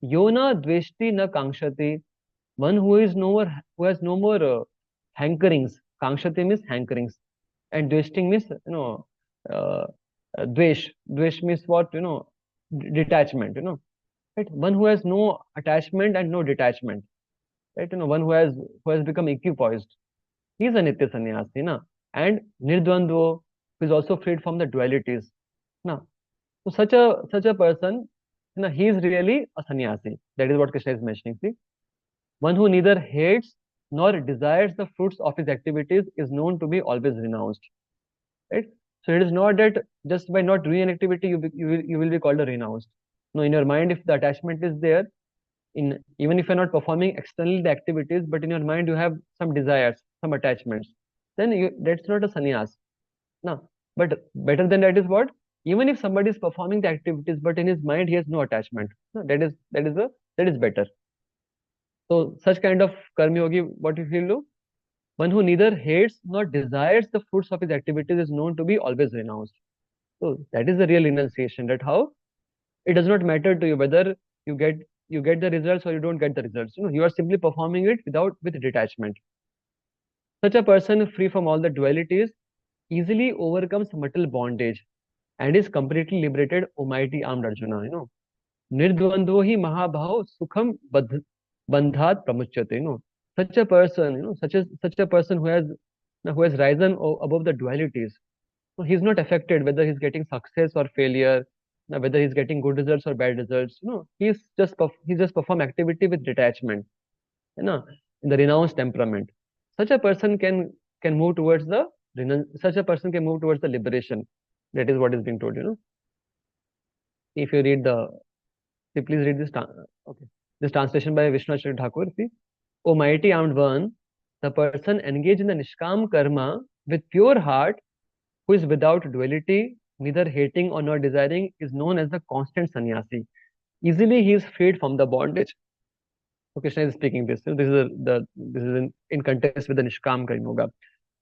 [SPEAKER 1] Yona dveshti na kankshati. One who has no more hankerings. Kankshati means hankerings, and dveshting means uh, dvesh. Dvesh means what? Detachment. Right? One who has no attachment and no detachment. Right? One who has become equipoised. He is a nitya sannyasi, na. And nirdvandvo, who is also freed from the dualities. Na. So such a person, he is really a sannyasi. That is what Krishna is mentioning. See, one who neither hates nor desires the fruits of his activities is known to be always renounced. Right? So it is not that just by not doing an activity you will be called a renounced. No, in your mind, if the attachment is there, even if you're not performing externally the activities, but in your mind you have some desires, some attachments, then that's not a sannyas. No. But better than that is what? Even if somebody is performing the activities, but in his mind he has no attachment. No, that is better. So such kind of karma yogi, what you feel do? One who neither hates nor desires the fruits of his activities is known to be always renounced. So that is the real renunciation. That how it does not matter to you whether you get you get the results or you don't get the results. You are simply performing it with detachment. Such a person free from all the dualities easily overcomes material bondage and is completely liberated, O mighty armed Arjuna. Nirdvandvo hi mahabhav sukham bandhat pramuchyate. Such a person, such a person who has risen above the dualities. So he's not affected whether he's getting success or failure, Now, whether he's getting good results or bad results, he's just perform activity with detachment, you know, in the renounced temperament. Such a person can move towards the such a person can move towards the liberation. That is what is being told. If you read the, please read this. Okay, this translation by Vishnu Thakur. See, O mighty armed one, the person engaged in the nishkam karma with pure heart, who is without duality, neither hating or not desiring, is known as the constant sannyasi. Easily he is freed from the bondage. So Krishna is speaking this. This is in contest with the Nishkam Karma Yoga.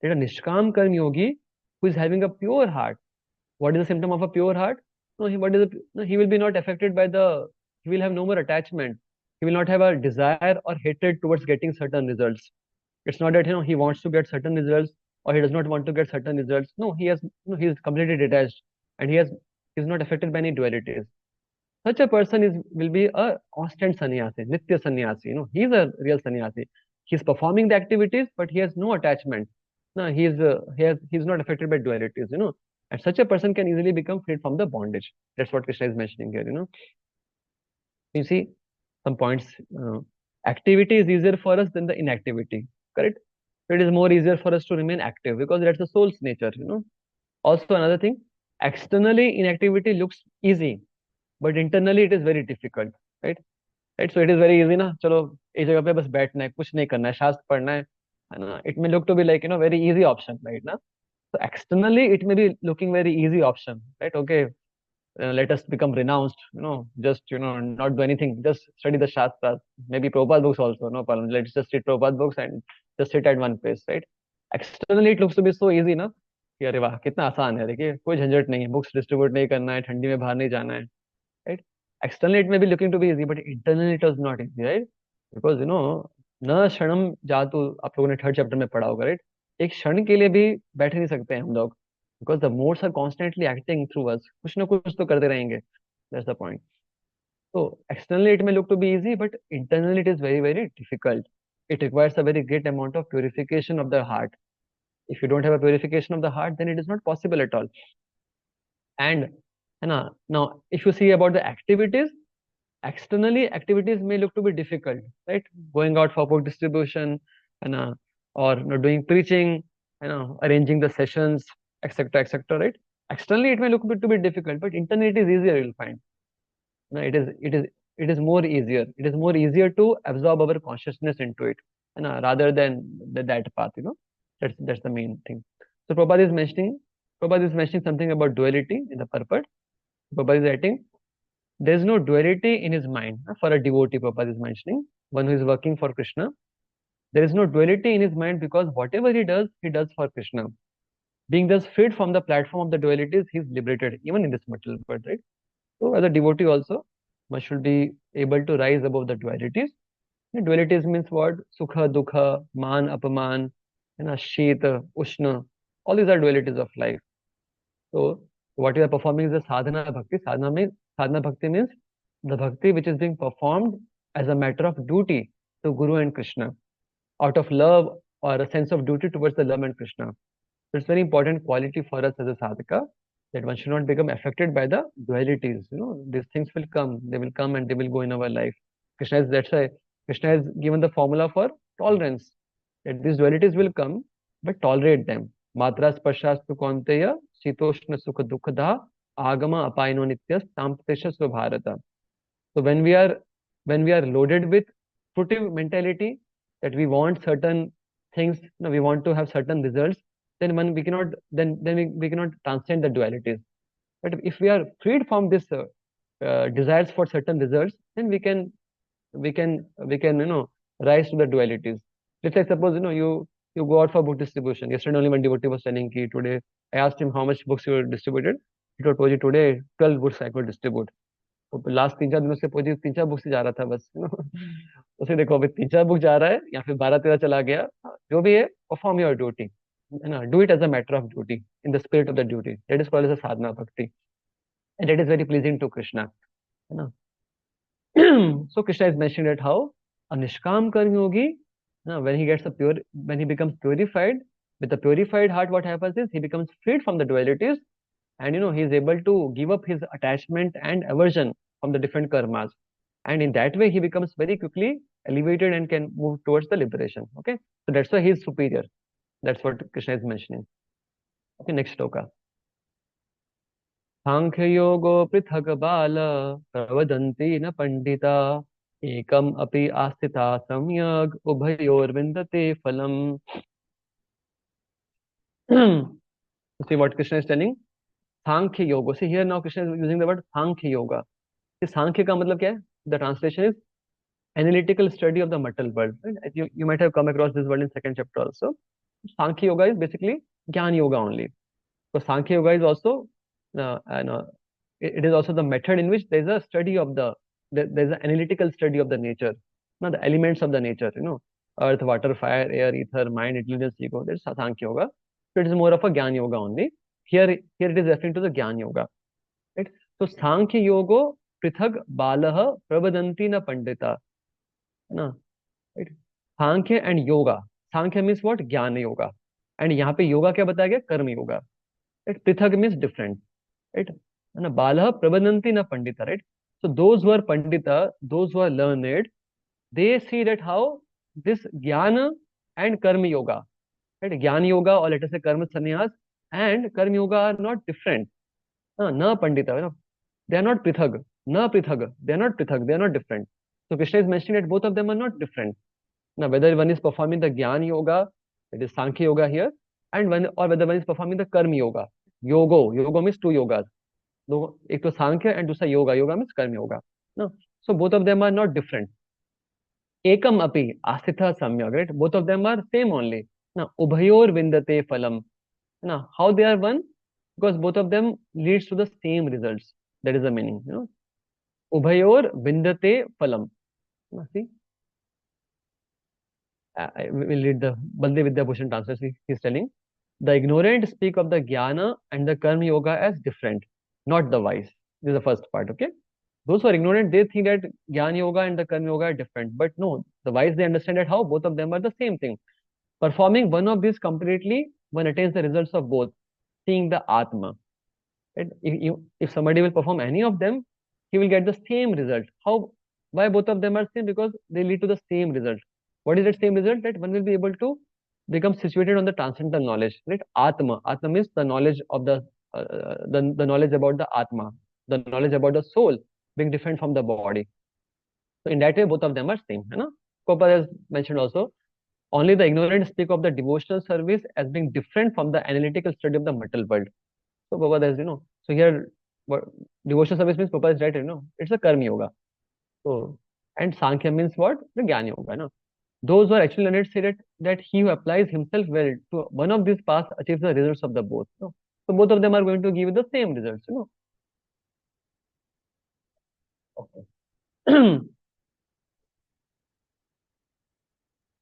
[SPEAKER 1] That a Nishkam Karma Yogi who is having a pure heart. What is the symptom of a pure heart? No, he will be not affected by he will have no more attachment. He will not have a desire or hatred towards getting certain results. It's not that he wants to get certain results or he does not want to get certain results. No, he is completely detached and he is not affected by any dualities. Such a person will be a constant sannyasi, nitya sannyasi. He's a real sannyasi. He's performing the activities, but he has no attachment. No, he's not affected by dualities. And such a person can easily become freed from the bondage. That's what Krishna is mentioning here. You see some points. Activity is easier for us than the inactivity. Correct? So it is more easier for us to remain active because that's the soul's nature. Also another thing, externally inactivity looks easy, but internally it is very difficult, right? So it is very easy ना, चलो एक जगह पे बस बैठना है, कुछ नहीं करना है, शास्त्र पढ़ना है ना? It may look to be like very easy option, right? ना? So externally it may be looking very easy option, right? Okay, let us become renounced, just not do anything, just study the shastras, maybe Prabhupada books also, no problem. Let's just read Prabhupada books and just sit at one place, right? Externally it looks to be so easy ना, कि अरे वाह कितना आसान है, देखिए कोई झंझट नहीं है, बुक्स डिस्ट्रीब्यूट नहीं करना है, ठंडी में बाहर नहीं जाना है, right? Externally, it may be looking to be easy, but internally it was not easy, right? Because न क्षणम जातु, आप लोगों ने थर्ड चैप्टर में पढ़ा होगा, right? एक क्षण के लिए भी बैठ नहीं सकते हैं हम लोग, because the modes are constantly acting through us. कुछ ना कुछ तो करते रहेंगे. That's the point. So externally it may look to be easy, but internally it is very, very difficult. It requires a very great amount of purification of the heart. If you don't have a purification of the heart, then it is not possible at all. And now, if you see about the activities, externally activities may look to be difficult, right? Going out for book distribution, and or doing preaching, arranging the sessions, etc., etc., right? Externally it may look to be difficult, but internally it is easier, you'll find. It is more easier. It is more easier to absorb our consciousness into it, rather than that path. That's the main thing. So Prabhupada is mentioning something about duality in the purport. Prabhupada is writing, there is no duality in his mind. For a devotee, Prabhupada is mentioning, one who is working for Krishna, there is no duality in his mind because whatever he does for Krishna. Being thus freed from the platform of the dualities, he is liberated, even in this material world, right? So, as a devotee also, one should be able to rise above the dualities. And dualities means what? Sukha, dukha, man, apaman, shita, ushna. All these are dualities of life. So, what you are performing is the sadhana bhakti. Sadhana bhakti means the bhakti which is being performed as a matter of duty to Guru and Krishna, out of love or a sense of duty towards the Lord and Krishna. So it's very important quality for us as a sadhaka that one should not become affected by the dualities. These things will come, they will come and they will go in our life. That's why Krishna has given the formula for tolerance, that these dualities will come, but tolerate them. Matra spashastu kaunteya shitoshna sukha dukkha agama apayano nityas tampatesha svabharata. So when we are loaded with fruitive mentality, that we want certain things, we want to have certain results, then we cannot transcend the dualities. But if we are freed from this desires for certain results, then we can rise to the dualities. Let's say suppose you go out for book distribution. Yesterday only one devotee was telling ki today I asked him how much books you distributed. He told me today 12 books I could distribute. Last 3-4 दिनों से पोजी 3-4 book से जा रहा था बस उसे देखो अभी 3-4 बुक जा रहा है या फिर 12-13 चला गया, जो भी है परफॉर्म योर ड्यूटी, है ना, do it as a matter of duty in the spirit of the duty, that is called as a sadhana bhakti and that is very pleasing to Krishna, है ना. So Krishna is mentioning that how a nishkam karma yogi, when he becomes purified, with a purified heart, what happens is he becomes freed from the dualities and he is able to give up his attachment and aversion from the different karmas, and in that way he becomes very quickly elevated and can move towards the liberation. Okay, so that's why he is superior. That's what Krishna is mentioning. Okay, next shloka. सांख्य योगो पृथक बाल प्रवदन्ति न पंडिता एकम अपि आस्थिता सम्यग उभयोर्विन्दते फलम. See what Krishna is telling. सांख्य योग. See here now Krishna is using the word Sankhya yoga. See सांख्य का मतलब क्या है? The translation is analytical study of the material world. Right? You might have come across this word in second chapter also. Sankhya yoga is basically Jnana yoga only. So Sankhya yoga is also it is also the method in which there is a study of there is an analytical study of the nature, not the elements of the nature. Earth, water, fire, air, ether, mind, intelligence, ego. That is Sankhya yoga. So it is more of a Jnana yoga only. Here it is referring to the Jnana yoga. Right? So Sankhya yogo prithag balah pravadanti na pandita. ना right. Sankhya and yoga. Sankhya means what? ज्ञान yoga. And यहाँ पे योगा क्या बताया गया? कर्म yoga. Right. पृथक means different. Right. है ना. बालः प्रबंधन्ति न Pandita. Right. So those who are pandita, those who are learned, they see that how this jnana and karma yoga, right? Jnana yoga, or let us say karma sannyas and karma yoga are not different. Na pandita, they are not prithag. Na prithag, they are not prithag, they are not different. So Krishna is mentioning that both of them are not different. Now, whether one is performing the Jnana Yoga, it is Sankhya Yoga here, and whether one is performing the Karma Yoga. Yoga means two yogas. एक तो Sankhya and दूसरा Yoga. Yoga means Karma Yoga. No, so both of them are not different. Ekam api asthitha samyak, right? Both of them are same only. Now, ubhayor vindate phalam. Now, how they are one? Because both of them leads to the same results. That is the meaning. Ubhayor vindate phalam. Now, see. I will read the Baldev Vidyabhushan translation. He is telling, the ignorant speak of the jnana and the karma yoga as different, not the wise. This is the first part. Okay. Those who are ignorant, they think that jnana yoga and the karma yoga are different. But no, the wise, they understand that how both of them are the same thing. Performing one of these completely, one attains the results of both, seeing the Atma. Right? If somebody will perform any of them, he will get the same result. How? Why both of them are same? Because they lead to the same result. What is that same result? That one will be able to become situated on the transcendental knowledge. Right? Atma. Atma means the knowledge of the knowledge about the Atma, the knowledge about the soul being different from the body. So in that way, both of them are same. Prabhupada has mentioned also, only the ignorant speak of the devotional service as being different from the analytical study of the material world. So Prabhupada has, so here, what devotional service means, Prabhupada is right, it's a karma yoga. So, and Sankhya means what? The Jnana yoga, Those who are actually learned say that he who applies himself well to one of these paths achieves the results of the both. So both of them are going to give the same results, Okay.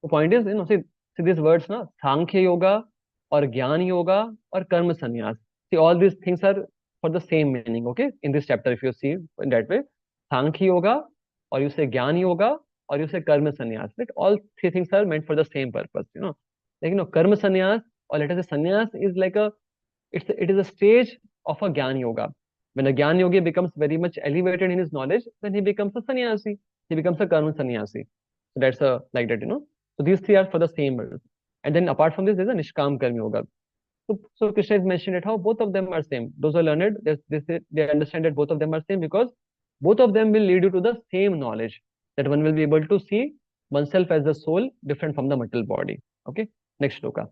[SPEAKER 1] The point is, see these words, Sankhya yoga or Jnana yoga or Karma sannyas. See, all these things are for the same meaning, okay? In this chapter, if you see in that way, Sankhya yoga, or you say Jnana yoga, or you say Karma sannyas, right? All three things are meant for the same purpose, Like, Karma sannyas, or let us say sannyas is like it is a stage of a Jnana yoga. When a Jnana yogi becomes very much elevated in his knowledge, then he becomes a sannyasi. He becomes a Karma sannyasi. So that's like that, So these three are for the same purpose. And then apart from this, there's a Nishkam Karma Yoga. So Krishna has mentioned it how both of them are same. Those who are learned, they understand that both of them are same because both of them will lead you to the same knowledge, that one will be able to see oneself as the soul different from the material body. Okay, next shloka.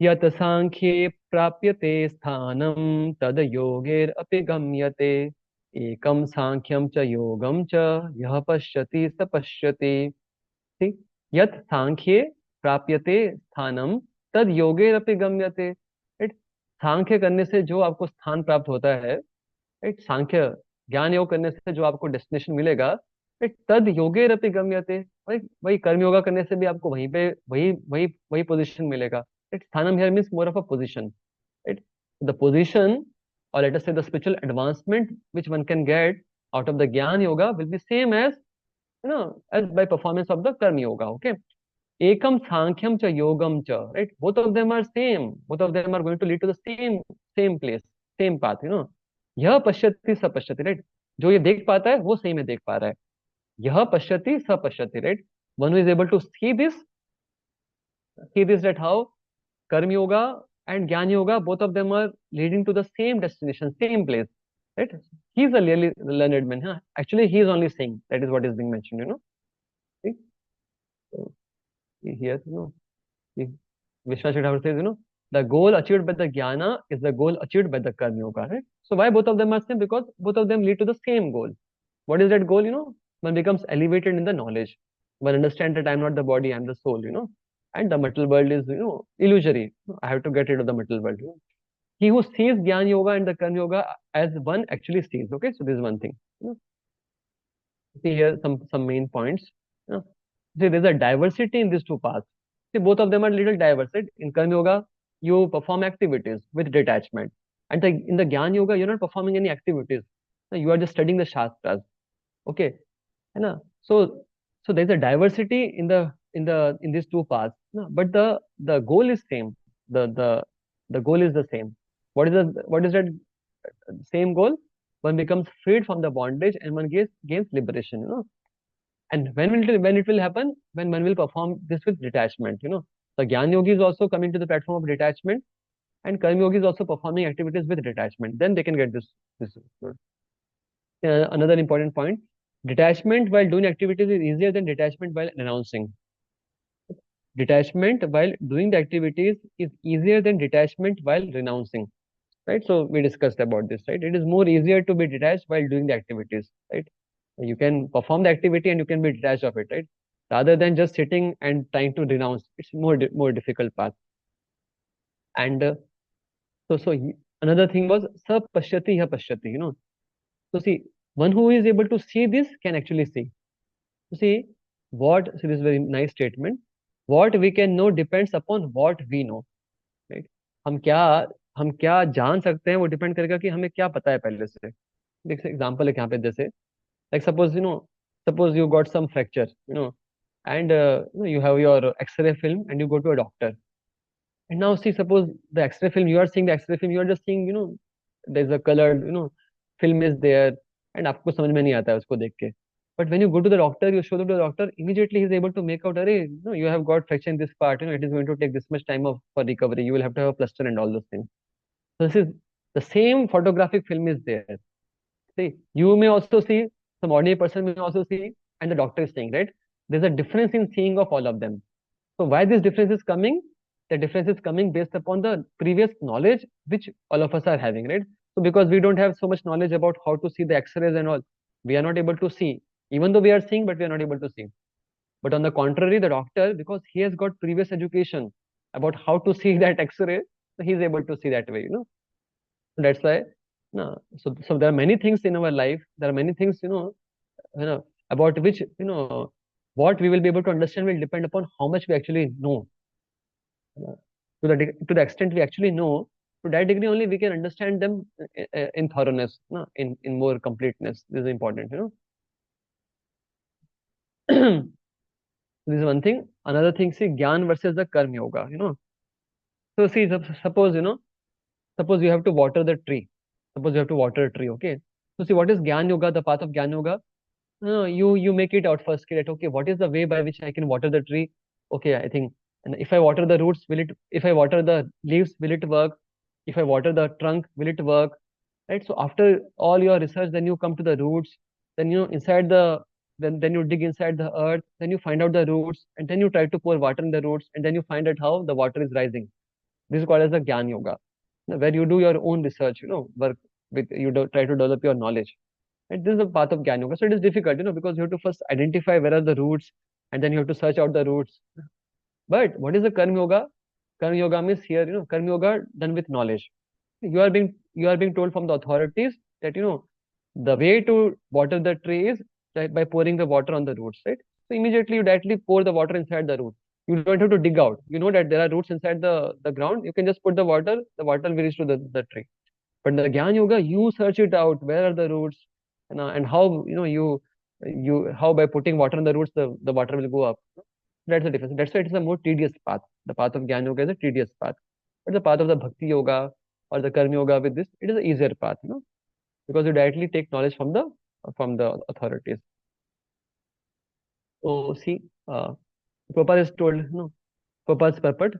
[SPEAKER 1] यत सांख्ये प्राप्यते स्थानं तद योगेर अपि गम्यते एकम सांख्यम च योगम च यः पश्यति स पश्यति. यत सांख्ये प्राप्यते स्थानम तद योगेर अपि गम्यते. राइट. सांख्य करने से जो आपको स्थान प्राप्त होता है, राइट, सांख्य ज्ञान योग करने से जो आपको डेस्टिनेशन मिलेगा, राइट, तद योगेर अपि गम्यते. वही कर्म योगा करने से भी आपको वहीं पे वही पोजीशन मिलेगा. Sthanam here means more of a position, right? The position, or let us say the spiritual advancement which one can get out of the Jnana Yoga will be same as, as by performance of the Karma Yoga, okay? Ekam Sankhyam cha Yogam cha, right? Both of them are same. Both of them are going to lead to the same same place, same path, you know. यह पश्यति स पश्यति, right? जो ये देख पाता है वो सही में देख पा रहा है. यह पश्यति स पश्यति, right? One who is able to see this, that how Karma Yoga and Jnana Yoga, both of them are leading to the same destination, same place, right? He's a really learned man. Huh? Actually, he is only saying that is what is being mentioned, you know. See? So, here, you know, Vishwanath Thakur says, you know, the goal achieved by the Jnana is the goal achieved by the Karma Yoga, right? So why both of them are same? Because both of them lead to the same goal. What is that goal? You know, one becomes elevated in the knowledge. One understands that I am not the body, I am the soul, you know. And the material world is, you know, illusory. I have to get rid of the material world. You know? He who sees Jnana Yoga and the Karma Yoga as one actually sees. Okay, so this is one thing. You know? See here some main points. You know? See, there's a diversity in these two paths. See, both of them are little diverse. Right? In Karma Yoga, you perform activities with detachment, and in the Jnana Yoga, you're not performing any activities. You are just studying the shastras. Okay, है ना? So there's a diversity in these two paths, no? But the goal is same. The goal is the same. What is that same goal? One becomes freed from the bondage and one gains liberation, you know. And when it will happen? When one will perform this with detachment, you know. The Jnana Yogi is also coming to the platform of detachment, and Karma Yogi is also performing activities with detachment. Then they can get this. Another important point: detachment while doing activities is easier than detachment while renouncing. Detachment while doing the activities is easier than detachment while renouncing, right? So we discussed about this, right? It is more easier to be detached while doing the activities, right? You can perform the activity and you can be detached of it, right? Rather than just sitting and trying to renounce, it's more difficult path. And another thing was sa pashyati ha pashyati, you know. So see, one who is able to see this can actually see. See, see this very nice statement. What we can know depends upon what we know, right? हम क्या हम क्या जान सकते हैं वो depend करेगा कि हमें क्या पता है पहले से. देख एग्जांपल है यहाँ पे, जैसे like suppose you got some fracture, you know, and you have your X-ray film and you go to a doctor. And now see, suppose the X-ray film, you are seeing the X-ray film, you are just seeing, you know, there's a colored, you know, film is there, and आपको समझ में नहीं आता है उसको देख के. But when you go to the doctor, you show them to the doctor, immediately he's able to make out, अरे, you know, you have got fracture in this part, you know, it is going to take this much time for recovery. You will have to have a plaster and all those things. So this is the same photographic film is there. See, you may also see, some ordinary person may also see, and the doctor is seeing, right? There's a difference in seeing of all of them. So why this difference is coming? The difference is coming based upon the previous knowledge which all of us are having, right? So because we don't have so much knowledge about how to see the X-rays and all, we are not able to see. Even though we are seeing, but we are not able to see. But on the contrary, the doctor, because he has got previous education about how to see that X-ray, so he is able to see that way, you know. So that's why, no. So there are many things in our life. There are many things, you know, about which, you know, what we will be able to understand will depend upon how much we actually know. To the extent we actually know, to that degree only we can understand them in thoroughness, no? In more completeness. This is important, you know. This is one thing. Another thing, see, Gyan versus the Karma Yoga, you know. So see, suppose, you know, suppose you have to water the tree. Suppose you have to water a tree, okay. So see, what is Gyan Yoga, the path of Gyan Yoga? You make it out first, that okay, what is the way by which I can water the tree? Okay, I think, and if I water the roots, if I water the leaves, will it work? If I water the trunk, will it work? Right? So after all your research, then you come to the roots, then you know inside the then you dig inside the earth, then you find out the roots, and then you try to pour water in the roots, and then you find out how the water is rising. This is called as the Gyan Yoga, where you do your own research, you know, work with try to develop your knowledge. And this is the path of Gyan Yoga. So it is difficult, you know, because you have to first identify where are the roots, and then you have to search out the roots. But what is the Karma Yoga? Karma Yoga means here, you know, Karma Yoga done with knowledge. You are being told from the authorities that, you know, the way to water the tree is by pouring the water on the roots, right? So immediately you directly pour the water inside the root. You don't have to dig out. You know that there are roots inside the ground. You can just put the water will reach to the tree. But the Gyan Yoga, you search it out. Where are the roots? And how, you know, you how by putting water on the roots, the water will go up. That's the difference. That's why it is a more tedious path. The path of Gyan Yoga is a tedious path. But the path of the Bhakti Yoga, or the Karma Yoga with this, it is an easier path, because you directly take knowledge from the authorities. So see, Prabhupada is told, Prabhupada's purport,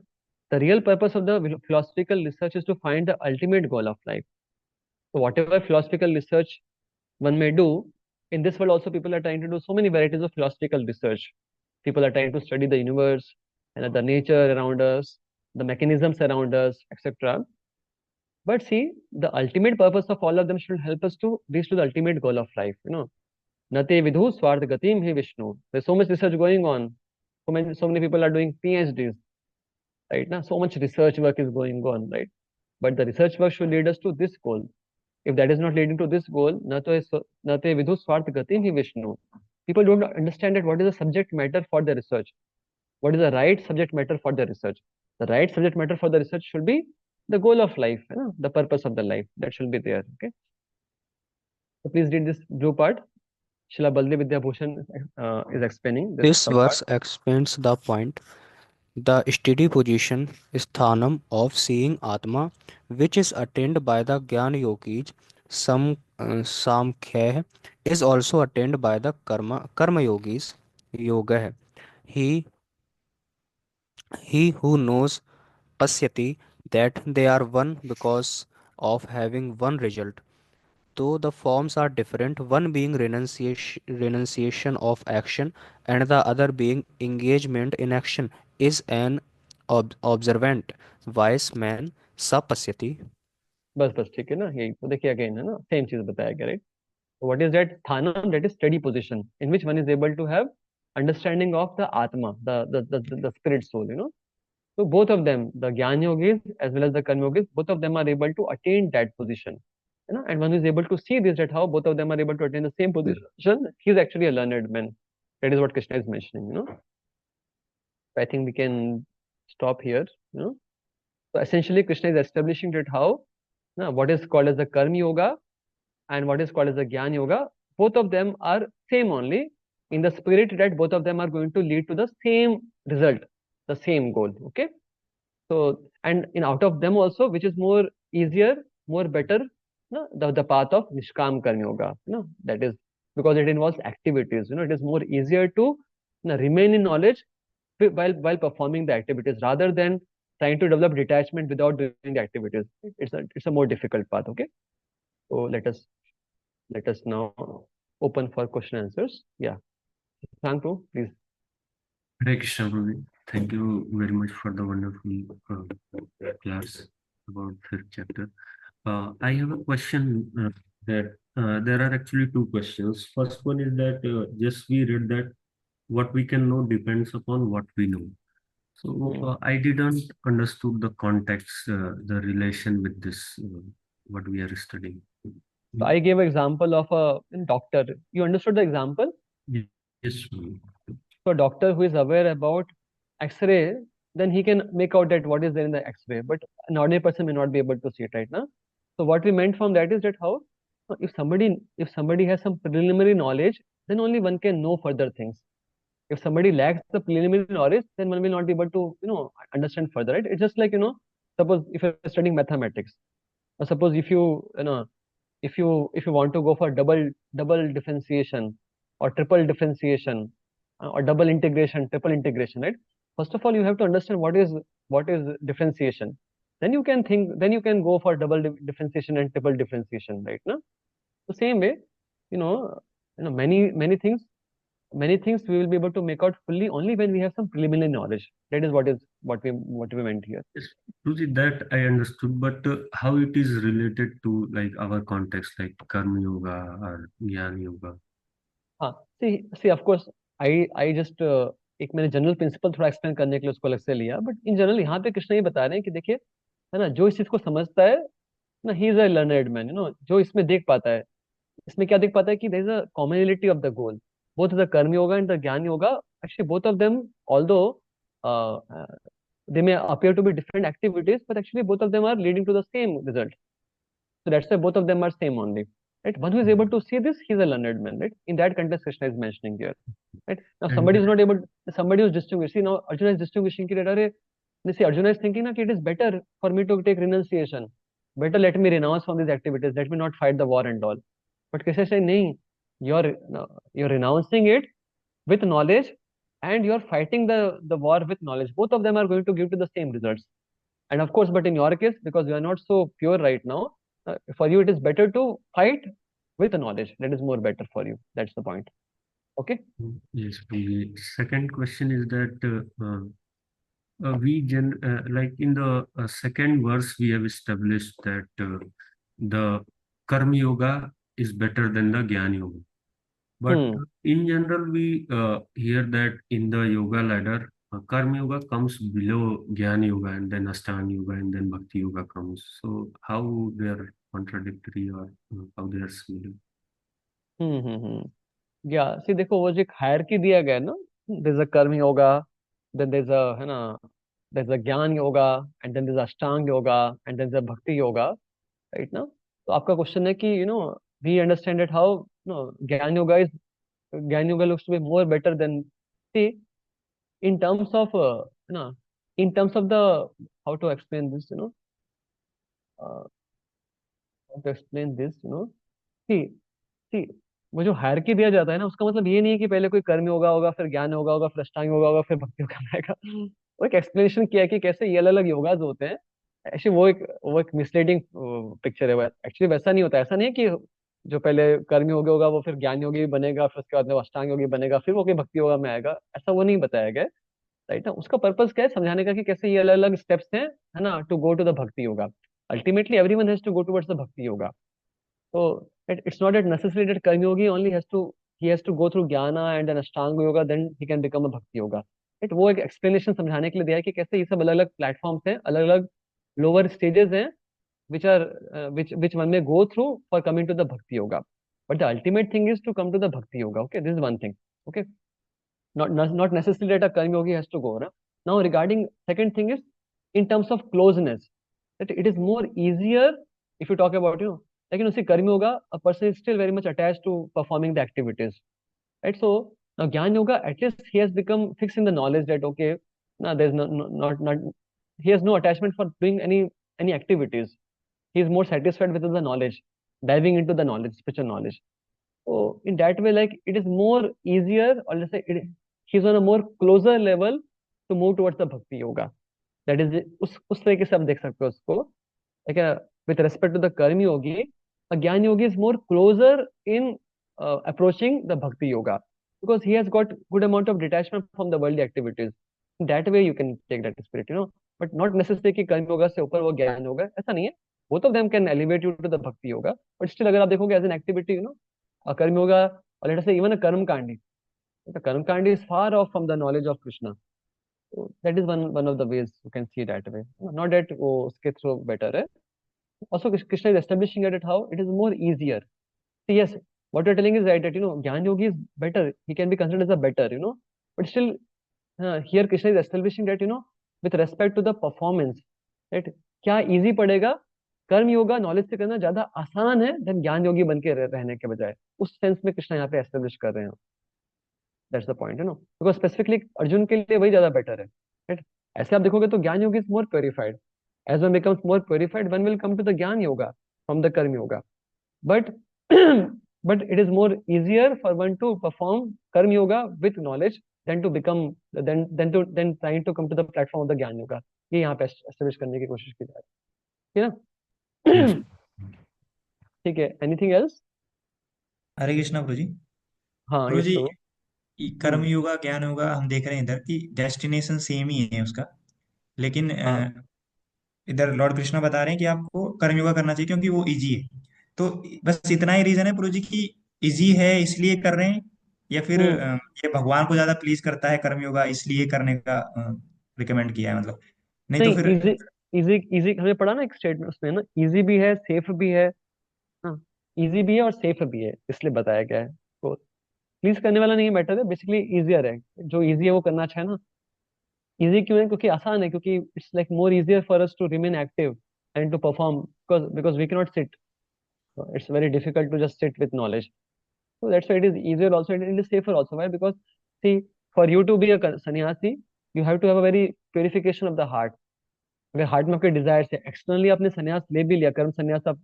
[SPEAKER 1] the real purpose of the philosophical research is to find the ultimate goal of life. So whatever philosophical research one may do, in this world also people are trying to do so many varieties of philosophical research. People are trying to study the universe and the nature around us, the mechanisms around us, etc. But see, the ultimate purpose of all of them should help us to reach to the ultimate goal of life. Nate vidhu swarth gatim hi Vishnu. There's so much research going on. So many people are doing PhDs, right? Now, so much research work is going on, right? But the research work should lead us to this goal. If that is not leading to this goal, nate vidhu swarth gatim hi Vishnu. People don't understand that what is the subject matter for the research. What is the right subject matter for the research? The right subject matter for the research should be the goal of life, the purpose of the life. That should be there. Okay. So please read this blue part. Srila Baldev Vidyabhushan is explaining this
[SPEAKER 7] This
[SPEAKER 1] some part.
[SPEAKER 7] verse expands the point. The steady position, sthanam of seeing Atma, which is attained by the Jnana yogis, Samkhya, is also attained by the Karma yogis, Yoga. He, he who knows Pasyati that they are one because of having one result. Though the forms are different, one being renunciation of action and the other being engagement in action, is an observant wise man sapasyati.
[SPEAKER 1] बस ठीक है ना यही तो देखिए again है ना same चीज बताया गया right what is that thanam that is steady position in which one is able to have understanding of the atma the spirit soul. So both of them, the Gyan Yogis as well as the Karma Yogis, both of them are able to attain that position. And one is able to see this, that how both of them are able to attain the same position. He is actually a learned man. That is what Krishna is mentioning. So I think we can stop here. So essentially, Krishna is establishing that how what is called as the Karma Yoga and what is called as the Gyan Yoga, both of them are same only in the spirit that both of them are going to lead to the same result, the same goal. Okay. So, and in out of them also, which is more easier, more better, the path of Nishkam Karma Yoga, that is because it involves activities, it is more easier to remain in knowledge while performing the activities rather than trying to develop detachment without doing the activities. It's a more difficult path. Okay. So let us now open for question answers. Yeah. Thank you. Please.
[SPEAKER 4] Hare Krishna, Prabhu. Thank you very much for the wonderful class about third chapter. I have a question that there are actually two questions. First one is that just we read that what we can know depends upon what we know. So I didn't understood the context, the relation with this, what we are studying.
[SPEAKER 1] So I gave an example of a doctor. You understood the example?
[SPEAKER 4] Yes, Prabhu.
[SPEAKER 1] So a doctor who is aware about X-ray, then he can make out that what is there in the X-ray. But an ordinary person may not be able to see it right now. So what we meant from that is that how if somebody has some preliminary knowledge, then only one can know further things. If somebody lacks the preliminary knowledge, then one will not be able to understand further. Right? It's just like suppose if you're studying mathematics, or suppose if you want to go for double differentiation or triple differentiation or double integration, triple integration, right? First of all, you have to understand what is differentiation. Then you can go for double differentiation and triple differentiation, right? No? The same way, you know, many things we will be able to make out fully only when we have some preliminary knowledge. That is what we meant here.
[SPEAKER 4] Yes, Ruchi, that I understood, but how it is related to like our context, like Karma Yoga or Jnana Yoga?
[SPEAKER 1] हाँ see of course I just एक मैंने general principle थोड़ा explain करने के लिए उसको अलग से लिया बट इन जनरल यहाँ पे कृष्ण ये बता रहे हैं कि देखिए है ना जो इस चीज को समझता है ना he is a learned man जो इसमें देख पाता है इसमें क्या देख पाता है कि there is a commonality of the goal both the कर्म योगा एंड द ज्ञान yoga actually both of them although they may appear to be different activities but actually both of them are leading to the same result. So that's why both of them are same only. Right? One who is able to see this, he's a learned man. Right? In that context, Krishna is mentioning here. Right? Now,
[SPEAKER 4] And
[SPEAKER 1] somebody is not able. Somebody who is distinguishing. See, now Arjuna is distinguishing. See, Arjuna is thinking that it is better for me to take renunciation better let me renounce from these activities, let me not fight the war and all. But Krishna is saying, nahi, you're you're renouncing it with knowledge, and you're fighting the war with knowledge. Both of them are going to give to the same results. And of course, but in your case, because you are not so pure right now, for you it is better to fight with knowledge. That is more better for you. That's the point. Okay.
[SPEAKER 4] Yes, the second question is that like in the second verse we have established that the Karma Yoga is better than the Jnana Yoga. But
[SPEAKER 1] Hmm.
[SPEAKER 4] in general, we hear that in the yoga ladder, Karma Yoga comes below Jnana Yoga, and then Ashtanga Yoga, and then Bhakti Yoga comes. So how they are contradictory, or how they are similar?
[SPEAKER 1] या सी देखो, वो जो एक hierarchy दिया गया है ना, there is a karma yoga, then there is a, है ना, there is a jnana yoga, and then there is ashtanga yoga, and there is a bhakti yoga, right ना? तो आपका क्वेश्चन है कि वी अंडरस्टैंड इट हाउ, ज्ञान yoga is, jnana yoga looks to be more better than, see, in terms of, है ना, in terms of the, how to explain this, how to explain this, see, see, वो जो hierarchy दिया जाता है ना, उसका मतलब ये नहीं है कि पहले कोई कर्म योगा होगा, फिर ज्ञान योगा होगा, फिर अष्टांग योगा होगा, फिर भक्ति योगा आएगा। वो एक एक्सप्लेनेशन किया है कि कैसे ये अलग अलग योगाज होते हैं। एक्चुअली वो एक मिसलीडिंग पिक्चर है। वो एक्चुअली वैसा नहीं होता। ऐसा नहीं है कि जो पहले कर्म योगी होगा वो फिर ज्ञान योगी बनेगा, फिर उसके बाद में वो अष्टांग योगी बनेगा, फिर वो कोई भक्ति योगा में आएगा। ऐसा वो नहीं बताया गया, राइट ना? उसका पर्पस क्या है? समझाने का कि कैसे ये अलग अलग स्टेप्स हैं, है ना, to go to the bhakti yoga. Ultimately everyone has to go towards the bhakti yoga. So it's not that necessary that Karma Yogi only he has to go through Jnana and then Ashtanga Yoga, then he can become a Bhakti Yoga. वो एक explanation समझाने के लिए दिया है कि कैसे ये सब अलग अलग प्लेटफॉर्म्स हैं, अलग अलग लोअर स्टेजेस हैं, which are which one may go through for coming to the Bhakti Yoga. But the ultimate thing is to come to the Bhakti Yoga. Okay, this is one thing. Okay, not necessarily that a Karma Yogi has to go. Na? Now regarding second thing is in terms of closeness, that it is more easier if you talk about, like, see, Karma Yoga, a person is still very much attached to performing the activities, right? So now Jnana Yoga, at least he has become fixed in the knowledge that okay, now there's not he has no attachment for doing any activities. He is more satisfied with the knowledge, diving into the knowledge, spiritual knowledge. So in that way, like, it is more easier, or let's say he's on a more closer level to move towards the Bhakti Yoga. That is उस तरीके से आप देख सकते हो उसको। Like, with respect to the Karmi Yogi, a Jnana Yogi is more closer in approaching the Bhakti Yoga, because he has got good amount of detachment from the worldly activities. In that way, you can take that spirit. But not necessarily कि कर्म योगा से ऊपर वो ज्ञान योगा, ऐसा नहीं है। Both of them can elevate you to the Bhakti Yoga, but still अगर आप देखोगे as an activity, a कर्म yoga, or let us say even a कर्म कांडी, the कर्म Kandi is far off from the knowledge of Krishna. So that is one of the ways you can see that way. Not that वो उसके through better है. Also, Krishna is establishing it at how it is more easier. See, yes, what you're telling is right, that Jnana Yogi is better. He can be considered as a better. But still, here Krishna is establishing that, with respect to the performance, right? क्या easy पड़ेगा? कर्म yoga knowledge से करना ज्यादा आसान है then ज्ञान योगी बन के रहने के बजाय। उस सेंस में कृष्णा यहाँ पे एस्टेब्लिश कर रहे हैं। That's the point, because specifically Arjun के लिए वही ज्यादा बेटर है, राइट? ऐसे आप देखोगे तो jnana yogi is more purified. As one becomes more purified, one will come to the ज्ञान योगा फ्रॉम द कर्म yoga. But but it is more easier for one to perform karma yoga with knowledge than to become than trying to come to the platform of the ज्ञान योगा। ये यहाँ पे establish करने की कोशिश की जा रही है
[SPEAKER 2] Yes.
[SPEAKER 1] ना? ठीक है, एनीथिंग एल्स?
[SPEAKER 2] हरे कृष्णा प्रभु जी।
[SPEAKER 1] हाँ,
[SPEAKER 2] प्रभु
[SPEAKER 1] यस
[SPEAKER 2] जी,
[SPEAKER 1] प्रभु।
[SPEAKER 2] कर्म
[SPEAKER 1] हम्म।
[SPEAKER 2] योगा ज्ञान योगा हम देख रहे हैं इधर की डेस्टिनेशन सेम ही है उसका, लेकिन
[SPEAKER 1] हाँ।
[SPEAKER 2] इधर लॉर्ड कृष्णा बता रहे हैं कि आपको कर्म योगा करना चाहिए क्योंकि वो इजी है। तो बस इतना ही रीजन है प्रभु जी की इजी है इसलिए कर रहे हैं, या फिर
[SPEAKER 1] हम्म।
[SPEAKER 2] ये भगवान को ज्यादा प्लीज करता है कर्म योगा इसलिए करने का रिकमेंड किया है, मतलब नहीं तो
[SPEAKER 1] नहीं,
[SPEAKER 2] फिर।
[SPEAKER 1] इजी, इजी इजी हमने पढ़ा ना एक स्टेटमेंट उसमें ना, इजी भी है, सेफ भी है। हाँ, इजी भी है और सेफ भी है, इसलिए बताया गया है। तो प्लीज करने वाला नहीं मैटर है, बेसिकली इजियर है। जो इजी है वो करना अच्छा है ना। इजी क्यों है? क्योंकि आसान है, क्योंकि it's like more easier for us to remain active and to perform, because we can not sit. It's very difficult to just sit with knowledge. So that's why it is easier also, and it is safer also. Why? Because, see, for you to be a sannyasi, you have to have a very purification of the heart. अगर heart में आपके Dzire है, externally आपने संन्यास ले भी लिया, कर्म संन्यास, आप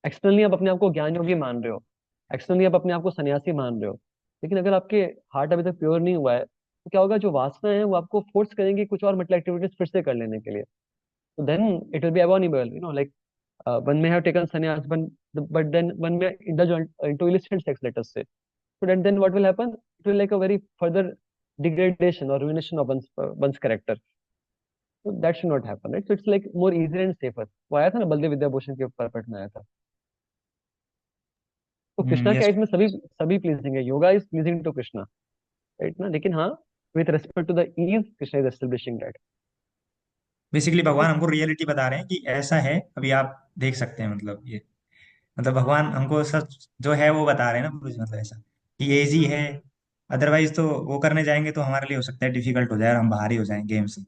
[SPEAKER 1] एक्सटर्नली आप अपने आप को ज्ञान योगी मान रहे हो, एक्सटर्नली आप अपने आप को सन्यासी मान रहे हो, लेकिन अगर आपके हार्ट अभी तक प्योर नहीं हुआ है, तो क्या होगा, जो वासना है वो आपको फोर्स करेंगे कुछ और मतलब एक्टिविटीज फिर से कर लेने के लिए. तो देन इट विल बी अबॉर्नेबल, like one may have taken sannyas, but then one may indulge into illicit sex, let us say. So then what will happen? It will like a very further degradation or ruination of one's character. So that should not happen, right? So it's like more easier and safer. वो आया था ना बलदेव विद्याभूषण के ऊपर पढ़ में आया था. तो कृष्णा के
[SPEAKER 2] यस।
[SPEAKER 1] आइज में सभी सभी प्लीजिंग है, yoga is pleasing to Krishna, right ना, लेकिन हाँ, with respect to the ease Krishna is establishing that.
[SPEAKER 2] Basically
[SPEAKER 1] okay.
[SPEAKER 2] भगवान हमको रियलिटी बता रहे हैं कि ऐसा है, अभी आप देख सकते हैं, मतलब ये, मतलब भगवान हमको सच जो है वो बता रहे हैं ना गुरु जी, मतलब ऐसा कि ये इजी है। अदरवाइज तो वो करने जाएंगे तो हमारे लिए हो सकता है डिफिकल्ट हो जाए और हम बाहर ही हो जाएंगे गेम से।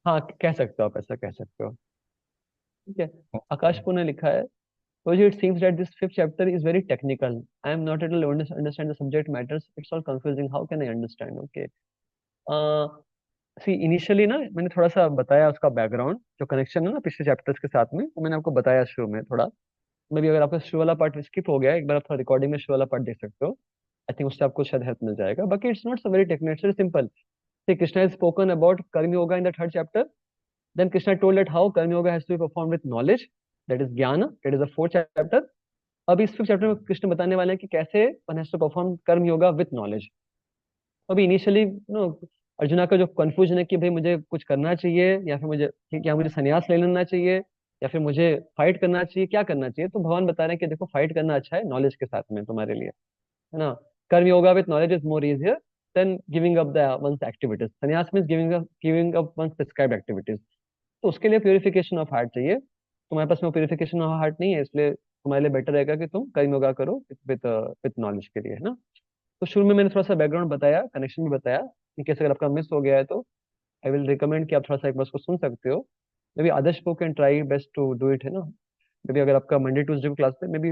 [SPEAKER 1] हाँ, कह सकते हो आप, ऐसा कह सकते हो. ठीक है. आकाश पुणे ने लिखा है, so it seems that this fifth chapter is very technical. I am not able to understand the subject matters. It's all confusing. How can I understand? Okay. Uh, See, initially ना मैंने थोड़ा सा बताया उसका बैकग्राउंड, जो connection है ना पिछले चैप्टर्स के साथ में, वो मैंने आपको बताया शुरू में थोड़ा. मे भी अगर आपका शुरू वाला पार्ट स्किप हो गया है, एक बार आप थोड़ा रिकॉर्डिंग में शुरू वाला पार्ट देख सकते हो. आई थिंक उससे आपको शायद हेल्प मिल जाएगा. बाकी it's not so very technical, it's simple. See, Krishna has spoken about Karma Yoga in the third chapter. Then Krishna told that how Karma Yoga has to be performed with knowledge, that is Jnana, that is the fourth chapter. अब इस fifth chapter में कृष्ण बताने वाले हैं कि कैसे one has to perform कर्म yoga with knowledge. अभी इनिशियली नो, अर्जुना का जो कंफ्यूजन है कि भाई मुझे कुछ करना चाहिए या फिर मुझे, क्या मुझे संन्यास ले लेना चाहिए या फिर मुझे फाइट करना चाहिए, क्या करना चाहिए, तो भगवान बता रहे हैं कि देखो, फाइट करना अच्छा है नॉलेज के साथ में तुम्हारे लिए, है ना. Karma yoga with knowledge is more easier than giving up the one's activities. Sannyasa means giving up one's prescribed activities. तो उसके लिए प्योरिफिकेशन ऑफ हार्ट चाहिए. तुम्हारे पास में प्योरिफिकेशन ऑफ हार्ट नहीं है, इसलिए तुम्हारे लिए बेटर रहेगा कि तुम कर्म योगा करो विद विद नॉलेज के लिए, है ना. तो शुरू में मैंने थोड़ा सा बैकग्राउंड बताया, कनेक्शन भी बताया, इन केस अगर आपका मिस हो गया है तो आई विल रिकमेंड कि आप थोड़ा सा एक बार उसको सुन सकते हो. मे बी आदर्श को can try best to do it, है ना. मे बी अगर आपका मंडे ट्यूसडे को क्लास पे, मे बी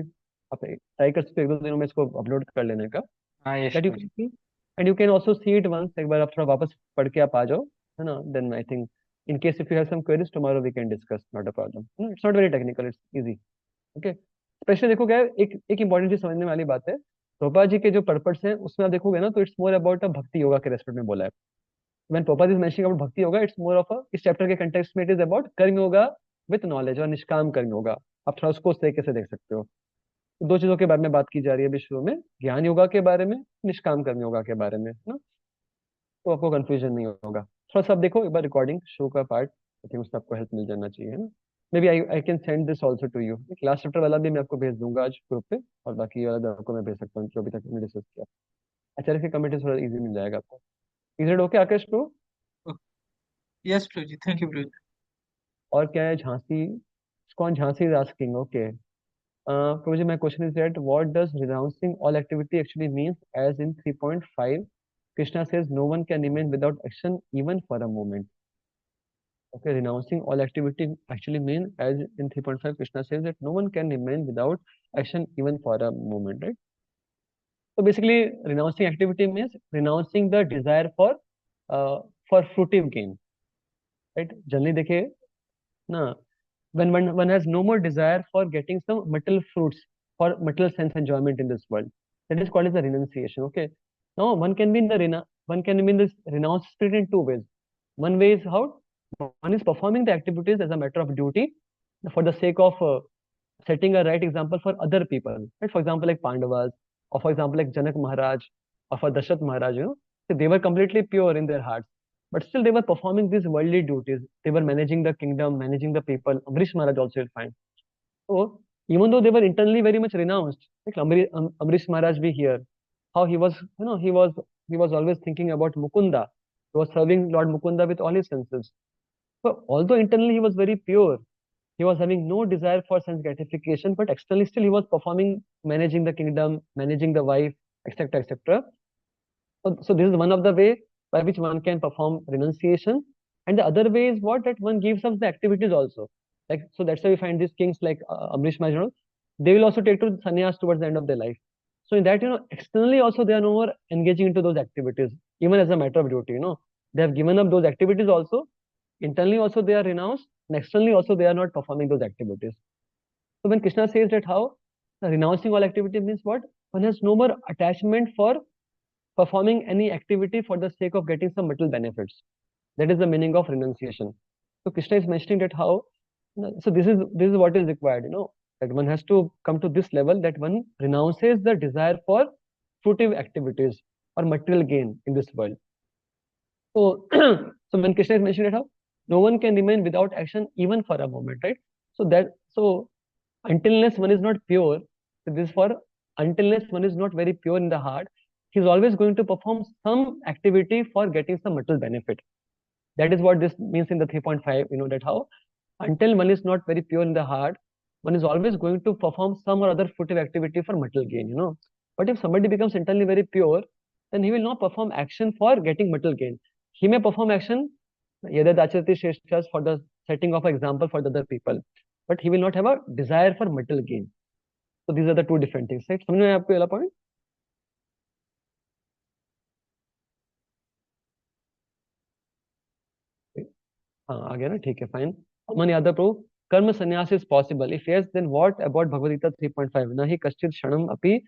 [SPEAKER 1] आप ट्राई कर सकते हो एक दो दिनों में इसको अपलोड कर लेने का,
[SPEAKER 3] हाँ yes
[SPEAKER 1] that you
[SPEAKER 3] prabhu
[SPEAKER 1] can
[SPEAKER 3] see.
[SPEAKER 1] See. And you can also see it once, एक बार आप थोड़ा वापस पढ़ के आप आ जाओ, है ना. Then I think in case if you have some queries tomorrow we can discuss, not a problem. It's not very technical, it's easy. Okay. Specially देखो क्या है, एक इंपॉर्टेंट चीज समझने वाली बात है. प्रभुपाद जी के जो पर्पस हैं उसमें आप देखोगे ना, तो it's more about a bhakti yoga के रेस्पेक्ट में बोला है. When Prabhupada is mentioning about bhakti yoga, it's more of a, इस चैप्टर के कंटेक्स्ट में इट इज अबाउट कर्म योगा विद नॉलेज और निष्काम कर्म योगा. आप थोड़ा उसको उस तरीके से देख सकते हो. तो दो चीजों के बारे में बात की जा रही है अभी शुरू में, ज्ञान योगा के बारे में, निष्काम कर्म योगा के बारे में, है ना. तो आपको कंफ्यूजन नहीं होगा. थोड़ा सा आप देखो एक बार रिकॉर्डिंग शो का पार्ट, आई थिंक उससे आपको हेल्प मिल जाना चाहिए, है ना. Maybe I can send this also to you. Last chapter वाला भी मैं आपको भेज दूंगा आज ग्रुप पे, और बाकी वाला भी आपको मैं भेज सकता हूँ जो अभी तक हमने डिस्कस किया. एचआरएफ की कमेंट थोड़ा इजी मिल जाएगा आपको. इज इट ओके आकाश प्रो?
[SPEAKER 8] Yes Prabhu ji, thank you prabhu ji.
[SPEAKER 1] और क्या है, झांसी, कौन Jhansi is asking. Okay. Prabhu ji, my question is that what does renouncing all activity actually means, as in 3.5 Krishna says no one can remain without action even for a moment. Okay, renouncing all activity actually mean, as in 3.5 Krishna says that no one can remain without action even for a moment, right? So basically renouncing activity means renouncing the desire uh, for fruitive gain, right? Generally देखिए ना, when one has no more desire for getting some material fruits for material sense enjoyment in this world, that is called as a renunciation. Okay. Now one can be in this renounced spirit in two ways. One way is how one is performing the activities as a matter of duty for the sake of setting a right example for other people, right? For example, like Pandavas, or for example, like Janak Maharaj, or for Dashath Maharaj, so they were completely pure in their hearts, but still they were performing these worldly duties. They were managing the kingdom, managing the people. Amrish Maharaj also you'll find. So even though they were internally very much renounced, like Amrish Maharaj be here, how he was, he was always thinking about Mukunda. He was serving Lord Mukunda with all his senses. So although internally he was very pure, he was having no desire for sense gratification, but externally still he was performing, managing the kingdom, managing the wife, etc., etc. So this is one of the way by which one can perform renunciation. And the other way is what, that one gives up the activities also. Like, so that's why we find these kings like Amrish Maharaj, they will also take to sannyas towards the end of their life. So in that, externally also they are no more engaging into those activities, even as a matter of duty. They have given up those activities also, internally also they are renounced, and externally also they are not performing those activities. So when Krishna says that how renouncing all activity means what? One has no more attachment for performing any activity for the sake of getting some material benefits. That is the meaning of renunciation. So Krishna is mentioning that how, so this is what is required, that one has to come to this level that one renounces the desire for fruitive activities or material gain in this world. So, so when Krishna is mentioning that how no one can remain without action even for a moment, right? So untilness one is not pure, so this for untilness one is not very pure in the heart, he's always going to perform some activity for getting some material benefit. That is what this means in the 3.5, that how until one is not very pure in the heart, one is always going to perform some or other fruitive activity for material gain. But if somebody becomes internally very pure, then he will not perform action for getting material gain. He may perform action, yada dacharati shreshtas, for the setting of example for the other people, but he will not have a desire for material gain. So these are the two different things, right? समझ में आया आपको ये वाला point? हाँ आ गया ना, ठीक है, fine. Aman Yadav Prabhu, karma sannyas is possible, if yes then what about Bhagavad Gita 3.5, न हि कश्चित् क्षणम अपि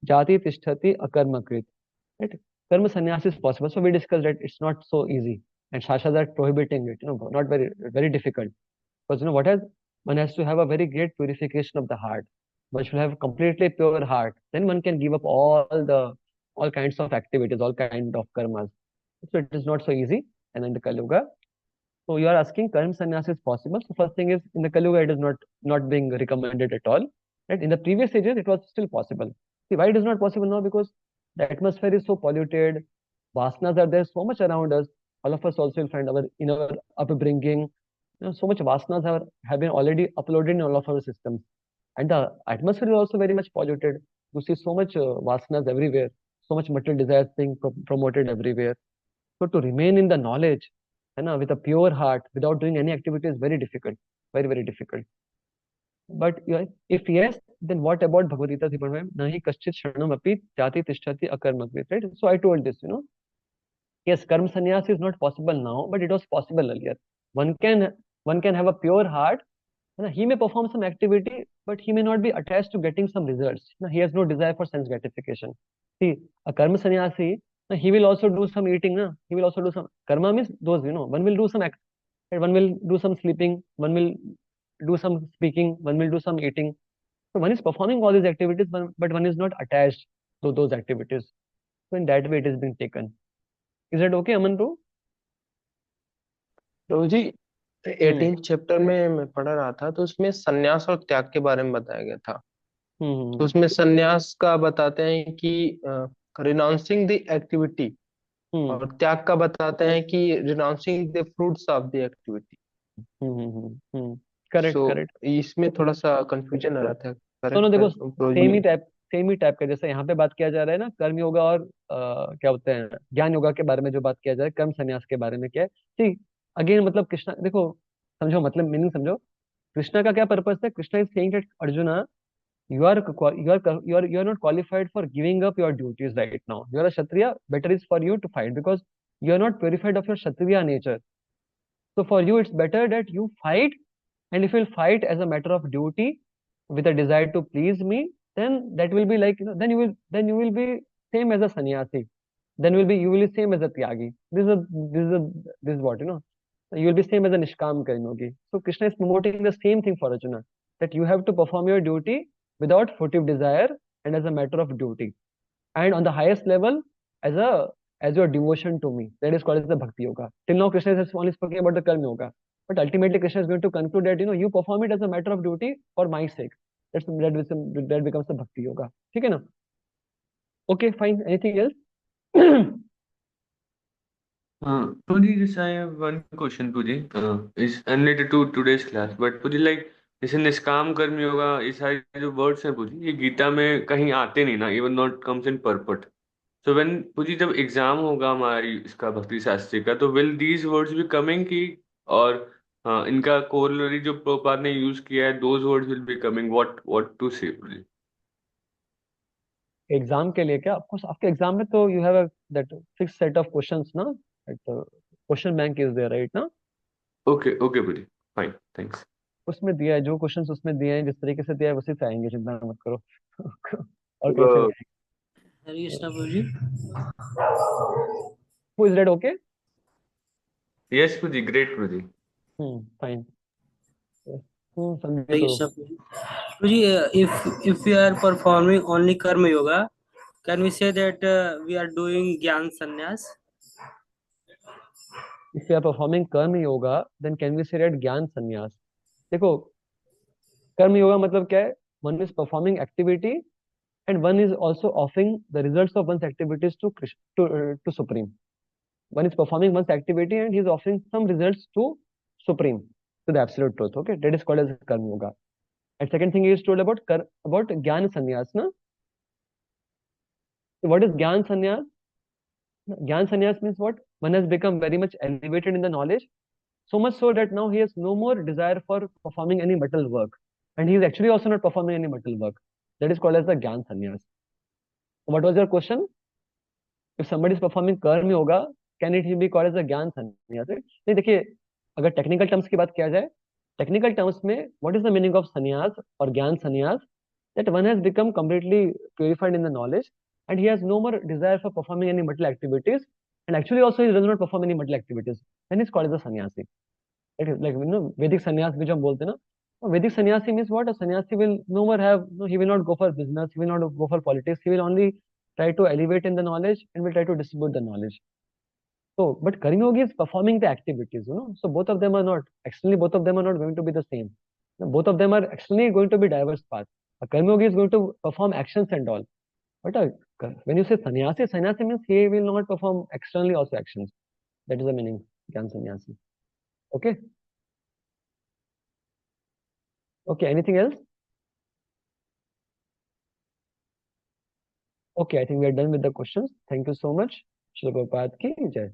[SPEAKER 1] जाति तिष्ठति अकर्मकृत, right? Karma sannyas is possible, so we discussed that it's not so easy, and shastras are prohibiting it, not very very difficult, because what has one has to have a very great purification of the heart. One should have completely pure heart, then one can give up all kinds of activities, all kind of karmas. So it is not so easy, and in the Kali Yuga. So you are asking karma sannyas is possible. So first thing is, in the Kali Yuga it is not being recommended at all. Right? In the previous ages it was still possible. See why it is not possible now? Because the atmosphere is so polluted, vasanas are there so much around us. All of us also will find in our upbringing, so much vasanas have been already uploaded in all of our systems, and the atmosphere is also very much polluted. You see so much vasanas everywhere, so much material desires being promoted everywhere. So to remain in the knowledge, with a pure heart, without doing any activity is very difficult, very, very difficult. But if yes, then what about Bhagavad Gita 3.5? Nahi kaschit shanam api jati tishtati akarmakrit, right? So I told this, yes, karma sannyas is not possible now, but it was possible earlier. One can one can have a pure heart. He may perform some activity, but he may not be attached to getting some results. He has no desire for sense gratification. See, a karma sannyasi, he will also do some eating. He will also do some karma means those, one will do some act, one will do some sleeping, one will do some speaking, one will do some eating. So one is performing all these activities, but one is not attached to those activities. So in that way, it is being taken. Is that okay, Aman bro?
[SPEAKER 3] Prabhu ji 18th chapter में मैं पढ़ रहा था, तो उसमें सन्यास और त्याग के बारे में बताया गया था. तो उसमें सन्यास का बताते हैं कि रिनाउंसिंग द एक्टिविटी, और त्याग का बताते हैं कि renouncing the fruits of the activity.
[SPEAKER 1] Correct
[SPEAKER 3] So,
[SPEAKER 1] correct.
[SPEAKER 3] इसमें थोड़ा सा कंफ्यूजन आ रहा था.
[SPEAKER 1] दोनों देखो
[SPEAKER 3] प्रभु
[SPEAKER 1] सेम
[SPEAKER 3] जी.
[SPEAKER 1] ही टाइप का, जैसे यहाँ पे बात किया जा रहा है ना कर्म योगा और क्या होते हैं ज्ञान योगा के बारे में जो बात किया जा रहा है, कर्म संन्यास के बारे में क्या है. ठीक, अगेन मतलब कृष्णा देखो, समझो मतलब मीनिंग समझो. कृष्णा का क्या पर्पस है? Krishna is saying that arjuna, you are not qualified for giving up your duties right now. You are a kshatriya, better is for you to fight, because you are not purified of your kshatriya nature. So for you it's better that you fight, and if you'll fight as a matter of duty with a desire to please me, then that will be like, then you will be same as a sannyasi. Then you will be same as a tyagi. This is what, you will be same as a nishkam karinogi. So Krishna is promoting the same thing for Arjuna, that you have to perform your duty without furtive desire and as a matter of duty, and on the highest level as a as your devotion to me. That is called as the bhakti yoga. Till now Krishna is only speaking about the karma yoga, but ultimately Krishna is going to conclude that you perform it as a matter of duty for my sake. That becomes the bhakti yoga. ठीक है ना? Okay, fine. Anything else?
[SPEAKER 9] Puji, just I have one question, Puji. Is unrelated to today's class, but Puji, like जैसे निष्काम कर्म योगा, ये सारे जो words हैं पुजी, ये गीता में कहीं आते नहीं ना, even not comes in purport. So when पुजी जब एग्जाम होगा हमारी इसका भक्ति शास्त्री का, तो will these words be coming की, और इनका कोरलरी जो प्रभुपाद ने यूज किया है, those words will be coming, what to say पुजी.
[SPEAKER 1] एग्जाम के लिए क्या? ऑफकोर्स आपके एग्जाम में तो you have that fix set of questions ना, question bank is there right ना.
[SPEAKER 9] Okay okay prabhu ji, fine, thanks.
[SPEAKER 1] उसमें दिया है, जो क्वेश्चंस उसमें दिए हैं जिस तरीके से दिया है उसी से आएंगे, चिंता मत करो। और कहीं से नहीं
[SPEAKER 10] हरे कृष्णा प्रभु जी।
[SPEAKER 1] आएंगे। Who is that okay?
[SPEAKER 9] Yes Prabhu ji, great Prabhu ji.
[SPEAKER 1] Fine. समझे
[SPEAKER 10] हरे
[SPEAKER 1] तो।
[SPEAKER 10] कृष्णा प्रभु जी, if we are performing only karma yoga, can we say that we are doing gyan sannyas?
[SPEAKER 1] If you are performing कर्म yoga, then can we say that ज्ञान संन्यास? देखो, कर्म योगा मतलब क्या है? One is performing activity and one is also offering the results of one's activities to to Supreme. One is performing one's activity and he is offering some results to Supreme, to the absolute truth. Okay, that is called as karma yoga. And second thing is told about about jnana sannyas. Na? What is jnana sannyas? Jnana sannyas means what? One has become very much elevated in the knowledge, so much so that now he has no more desire for performing any material work, and he is actually also not performing any material work. That is called as the jnana sannyas. What was your question? If somebody is performing कर्म yoga, can it be called as a ज्ञान संन्यास? नहीं, देखिए, अगर technical terms की बात किया जाए, टेक्निकल टर्म्स में what is the meaning of संन्यास और ज्ञान संन्यास? That one has become completely purified in the knowledge and he has no more desire for performing any material activities, and actually also he does not perform any material activities, then he's called as a sannyasi. It is like, Vedic sannyas which हम बोलते हैं ना, Vedic sannyasi means what? A sannyasi will no more have, no, he will not go for business, he will not go for politics, he will only try to elevate in the knowledge and will try to distribute the knowledge. So, but Karma Yogi is performing the activities. So both of them are not, externally both of them are not going to be the same. Both of them are externally going to be diverse paths. A Karma Yogi is going to perform actions and all. But when you say sannyasi, sannyasi means he will not perform externally also actions. That is the meaning, Gyan Sannyasi. Okay? Okay, anything else? Okay, I think we are done with the questions. Thank you so much. Shri Prabhupada ki jai.